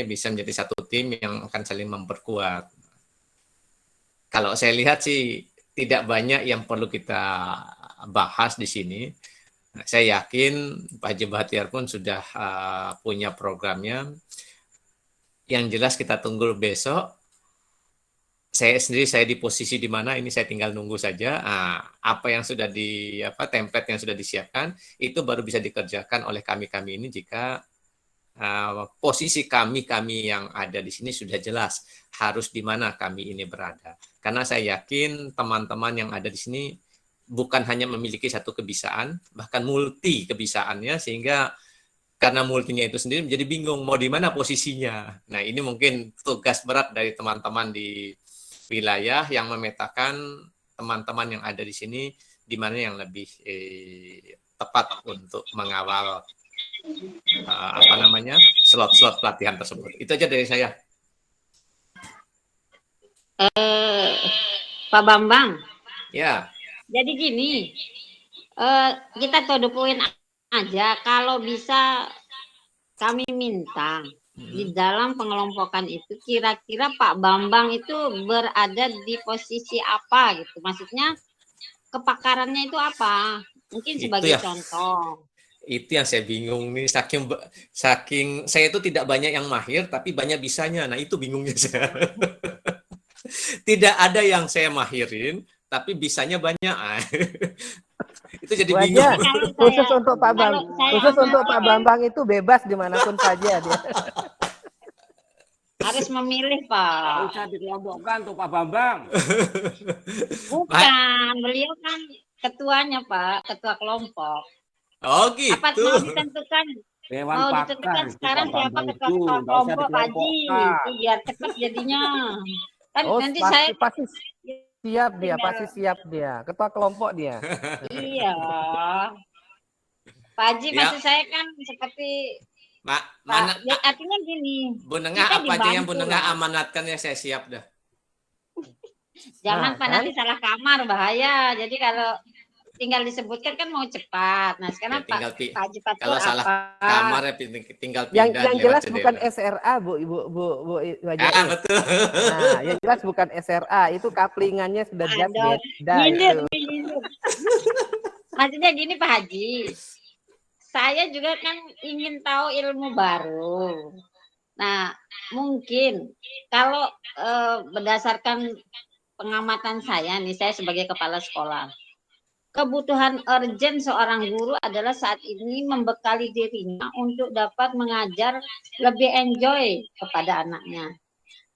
bisa menjadi satu tim yang akan saling memperkuat. Kalau saya lihat sih tidak banyak yang perlu kita bahas di sini. Saya yakin Pak Haji Bahtiar pun sudah punya programnya. Yang jelas kita tunggu besok. Saya di posisi di mana ini saya tinggal nunggu saja. Apa yang sudah template yang sudah disiapkan itu baru bisa dikerjakan oleh kami ini jika posisi kami yang ada di sini sudah jelas harus di mana kami ini berada. Karena saya yakin teman-teman yang ada di sini bukan hanya memiliki satu kebisaan, bahkan multi kebisaannya, sehingga karena multinya itu sendiri menjadi bingung mau di mana posisinya. Nah, ini mungkin tugas berat dari teman-teman di wilayah yang memetakan teman-teman yang ada di sini di mana yang lebih tepat untuk mengawal slot-slot pelatihan tersebut. Itu aja dari saya. Pak Bambang. Ya. Jadi gini, kita to the point aja, kalau bisa kami minta di dalam pengelompokan itu kira-kira Pak Bambang itu berada di posisi apa gitu, maksudnya kepakarannya itu apa, mungkin sebagai contoh. Itu yang saya bingung nih, saking saya itu tidak banyak yang mahir tapi banyak bisanya. Nah, itu bingungnya saya. Tidak ada yang saya mahirin tapi bisanya banyak. Itu jadi bingung. Khusus untuk Pak Bambang, Pak Bambang itu bebas dimanapun saja dia. Harus memilih, Pak. Usah dikelompokkan tuh Pak Bambang. Bukan, beliau kan ketuanya, Pak, ketua kelompok. Oh gitu. Apa mau ditentukan? Ditentukan sekarang siapa ketua kelompok, Pak Haji? Biar cepat jadinya. Kan nanti saya pasti siap dia, ketua kelompok dia. Iya. Pak Haji, maksud saya kan seperti artinya gini. Bu Nengah apa aja yang Bu Nengah amanatkan ya saya siap dah. Jangan Pak, nanti salah kamar bahaya. Jadi kalau tinggal disebutkan kan mau cepat. Nah, sekarang tinggal Pak Haji Fatur kalau salah apa? kamar ya tinggal Yang pindah jelas lewat bukan jendela. SRA, Bu Wajah. Betul. Nah, yang jelas bukan SRA, itu kaplingannya sudah jelas Aduh, beda nyindir itu. nih, nyindir. Maksudnya gini Pak Haji, saya juga kan ingin tahu ilmu baru. Nah, mungkin kalau berdasarkan pengamatan saya nih, saya sebagai kepala sekolah, kebutuhan urgent seorang guru adalah saat ini membekali dirinya untuk dapat mengajar lebih enjoy kepada anaknya.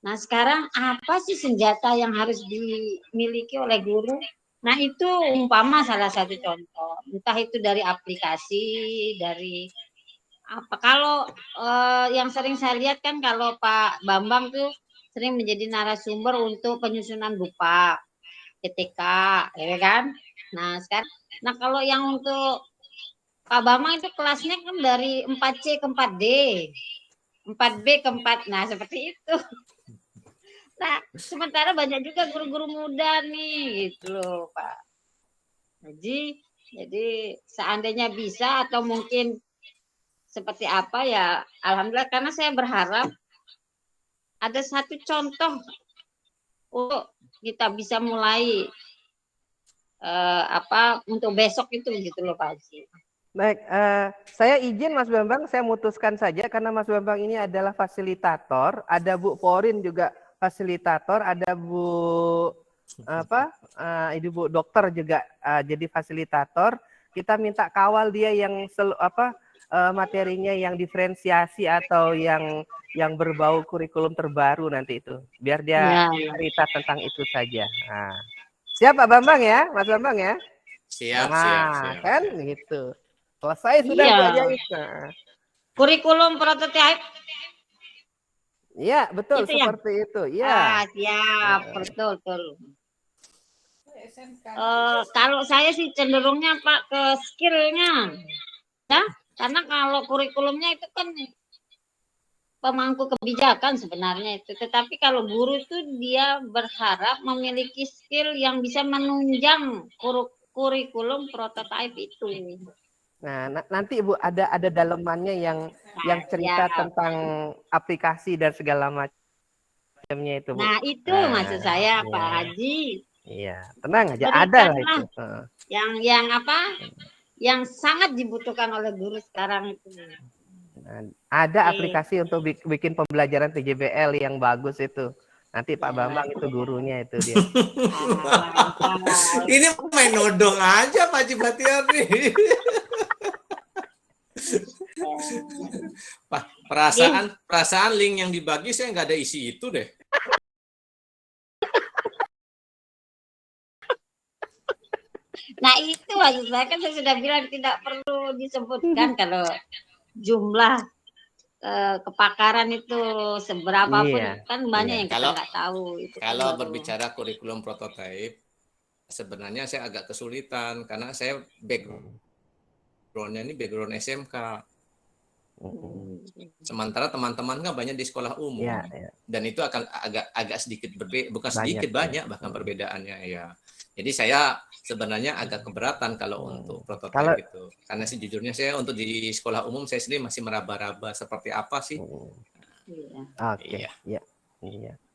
Nah, sekarang apa sih senjata yang harus dimiliki oleh guru? Nah, itu umpama salah satu contoh. Entah itu dari aplikasi, dari apa. Kalau yang sering saya lihat kan kalau Pak Bambang tuh sering menjadi narasumber untuk penyusunan BUPA, PTK, ya kan? Nah, sekarang kalau yang untuk Pak Bambang itu kelasnya kan dari 4C ke 4D. 4B ke 4. Nah, seperti itu. Nah, sementara banyak juga guru-guru muda nih, gitu loh, Pak. Jadi seandainya bisa atau mungkin seperti apa ya, alhamdulillah, karena saya berharap ada satu contoh untuk kita bisa mulai untuk besok itu gitu loh Pak Haji. Baik, saya izin Mas Bambang, saya mutuskan saja karena Mas Bambang ini adalah fasilitator, ada Bu Porin juga fasilitator, ada Ibu Bu Dokter juga jadi fasilitator. Kita minta kawal dia yang materinya yang diferensiasi atau yang berbau kurikulum terbaru nanti itu, biar dia cerita tentang itu saja. Nah, siap Pak Bambang ya, Mas Bambang ya. Siap. Kan gitu. Selesai sudah Bu Ajais. Kurikulum prototipe. Iya, betul itu seperti itu. Ya. Siap, betul. Kalau saya sih cenderungnya Pak ke skillnya, ya, karena kalau kurikulumnya itu kan pemangku kebijakan sebenarnya itu, tetapi kalau guru itu dia berharap memiliki skill yang bisa menunjang kurikulum prototipe itu. Nah, nanti Bu ada dalemannya yang cerita tentang aplikasi dan segala macamnya itu, Bu. Nah, itu maksud saya Pak Haji. Iya, tenang aja, ada lah itu. Yang sangat dibutuhkan oleh guru sekarang itu. Nah, ada aplikasi untuk bikin pembelajaran PJBL yang bagus itu. Nanti Pak Bambang itu gurunya itu dia. Ini main nodong aja Pak Haji Bahtiar nih. Perasaan link yang dibagi saya nggak ada isi itu deh. Nah itu maksud saya, kan saya sudah bilang tidak perlu disebutkan kalau jumlah kepakaran itu seberapapun kan banyak yang kita nggak tahu. Kalau berbicara kurikulum prototipe, sebenarnya saya agak kesulitan karena saya backgroundnya ini background SMK. Sementara teman-teman kan banyak di sekolah umum, dan itu akan agak sedikit berbeda, bukan sedikit banyak bahkan perbedaannya ya. Jadi saya sebenarnya agak keberatan kalau untuk prototipe itu, karena sejujurnya saya untuk di sekolah umum saya sendiri masih meraba-raba seperti apa sih. Oke, iya.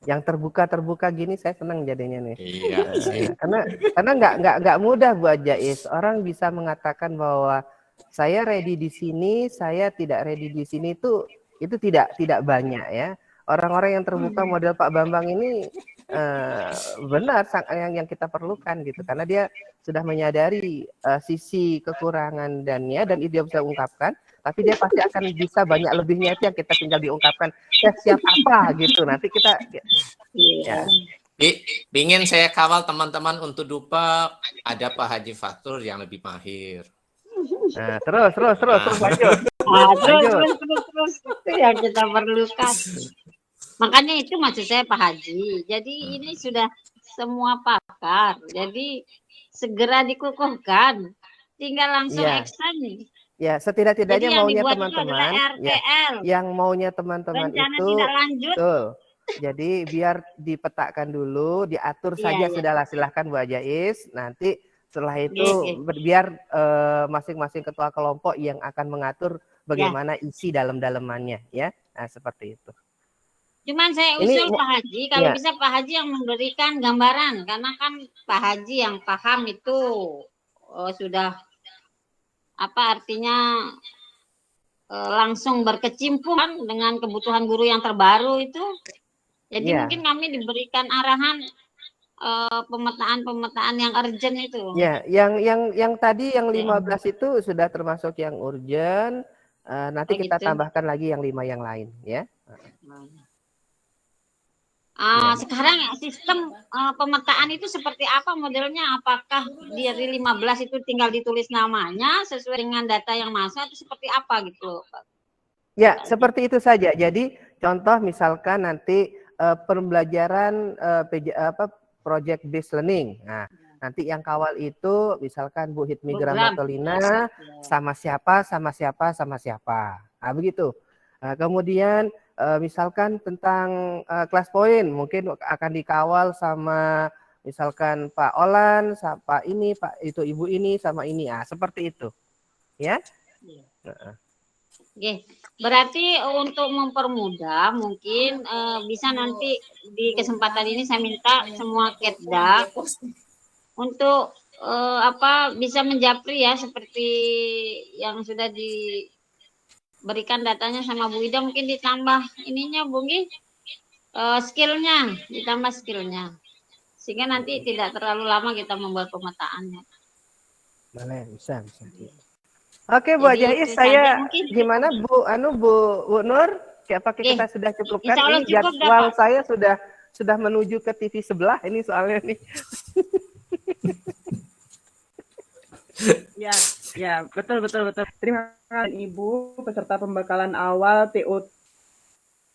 Yang terbuka gini saya senang jadinya nih. Iya. Karena nggak mudah Bu Ajais. Orang bisa mengatakan bahwa saya ready di sini, saya tidak ready di sini itu tidak banyak ya. Orang-orang yang terbuka model Pak Bambang ini benar yang kita perlukan gitu, karena dia sudah menyadari sisi kekurangan dan itu dia bisa ungkapkan, tapi dia pasti akan bisa banyak lebihnya, itu yang kita tinggal diungkapkan. Siap apa gitu, nanti kita Ingin saya kawal teman-teman untuk dupa ada Pak Haji Fatur yang lebih mahir. Nah, terus lanjut. Terus itu yang kita perlukan. Makanya itu maksud saya Pak Haji. Jadi ini sudah semua pakar. Jadi segera dikukuhkan. Tinggal langsung action. Ya, setidak-tidaknya maunya teman-teman. Yang maunya teman-teman itu. Tidak lanjut. Betul. Jadi biar dipetakan dulu, diatur saja sudahlah, silahkan Bu Ajais. Nanti Setelah itu Oke. biar masing-masing ketua kelompok yang akan mengatur bagaimana isi dalam-dalamannya ya. Nah, seperti itu. Cuman saya Ini usul Pak Haji, kalau ya. bisa Pak Haji yang memberikan gambaran, karena kan Pak Haji yang paham itu sudah apa artinya langsung berkecimpung dengan kebutuhan guru yang terbaru itu. Jadi Ya. mungkin kami diberikan arahan pemetaan yang urgent itu. Ya, yang tadi yang 15 itu sudah termasuk yang urgent. Nanti kita gitu. tambahkan lagi yang 5 yang lain ya. Sekarang sistem pemetaan itu seperti apa modelnya? Apakah dari 15 itu tinggal ditulis namanya sesuai dengan data yang masuk atau seperti apa gitu? Ya, seperti itu saja. Jadi contoh misalkan nanti pembelajaran project based learning. Nah, nanti yang kawal itu misalkan Bu Hitmi Gramatolina sama siapa. Nah, begitu. Kemudian misalkan tentang kelas poin mungkin akan dikawal sama misalkan Pak Olan, Pak ini, Pak itu Ibu ini sama ini. Seperti itu. Ya. Oke. Berarti untuk mempermudah mungkin bisa nanti di kesempatan ini saya minta semua Ketda untuk bisa menjapri ya seperti yang sudah diberikan datanya sama Bu Ida, mungkin ditambah ininya Bu Gi, skillnya, ditambah skillnya sehingga nanti tidak terlalu lama kita membuat pemetaannya. Boleh, bisa. Oke, Bu Ajais, saya gimana Bu Nur? Apakah kita sudah cukupkan? Ini jadwal saya sudah menuju ke TV sebelah ini soalnya nih. Ya, betul. Terima kasih Ibu peserta pembekalan awal TOT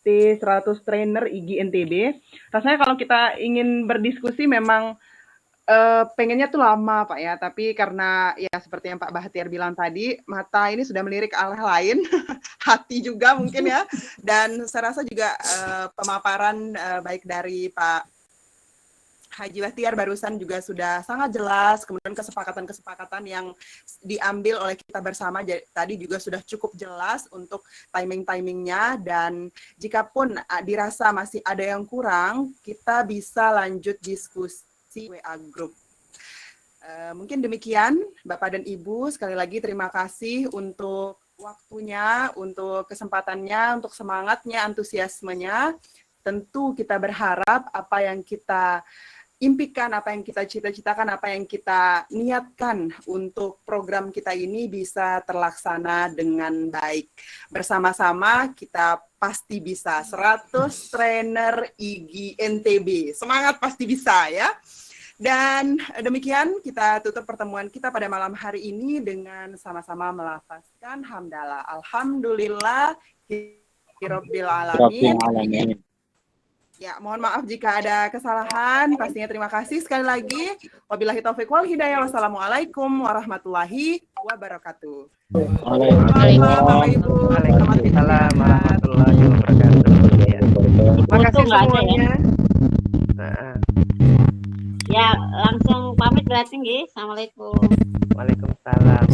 100 trainer IG NTB. Rasanya kalau kita ingin berdiskusi memang pengennya tuh lama Pak ya, tapi karena ya seperti yang Pak Bahtiar bilang tadi, mata ini sudah melirik arah lain, hati juga mungkin ya, dan saya rasa juga pemaparan baik dari Pak Haji Bahtiar barusan juga sudah sangat jelas, kemudian kesepakatan-kesepakatan yang diambil oleh kita bersama tadi juga sudah cukup jelas untuk timing-timingnya, dan jikapun dirasa masih ada yang kurang, kita bisa lanjut diskusi WA Group. Mungkin demikian Bapak dan Ibu, sekali lagi terima kasih untuk waktunya, untuk kesempatannya, untuk semangatnya, antusiasmenya. Tentu kita berharap apa yang kita impikan, apa yang kita cita-citakan, apa yang kita niatkan untuk program kita ini bisa terlaksana dengan baik. Bersama-sama kita pasti bisa. 100 trainer IG NTB. Semangat pasti bisa ya. Dan demikian kita tutup pertemuan kita pada malam hari ini dengan sama-sama melafazkan hamdalah. Alhamdulillah Rabbil alamin. Ya, mohon maaf jika ada kesalahan. Pastinya terima kasih sekali lagi. Wabillahi taufiq wal hidayah. Wassalamualaikum warahmatullahi wabarakatuh. Waalaikumsalam warahmatullahi wabarakatuh. Terima kasih semuanya. Ya, langsung pamit berarti nggih. Assalamualaikum. Waalaikumsalam.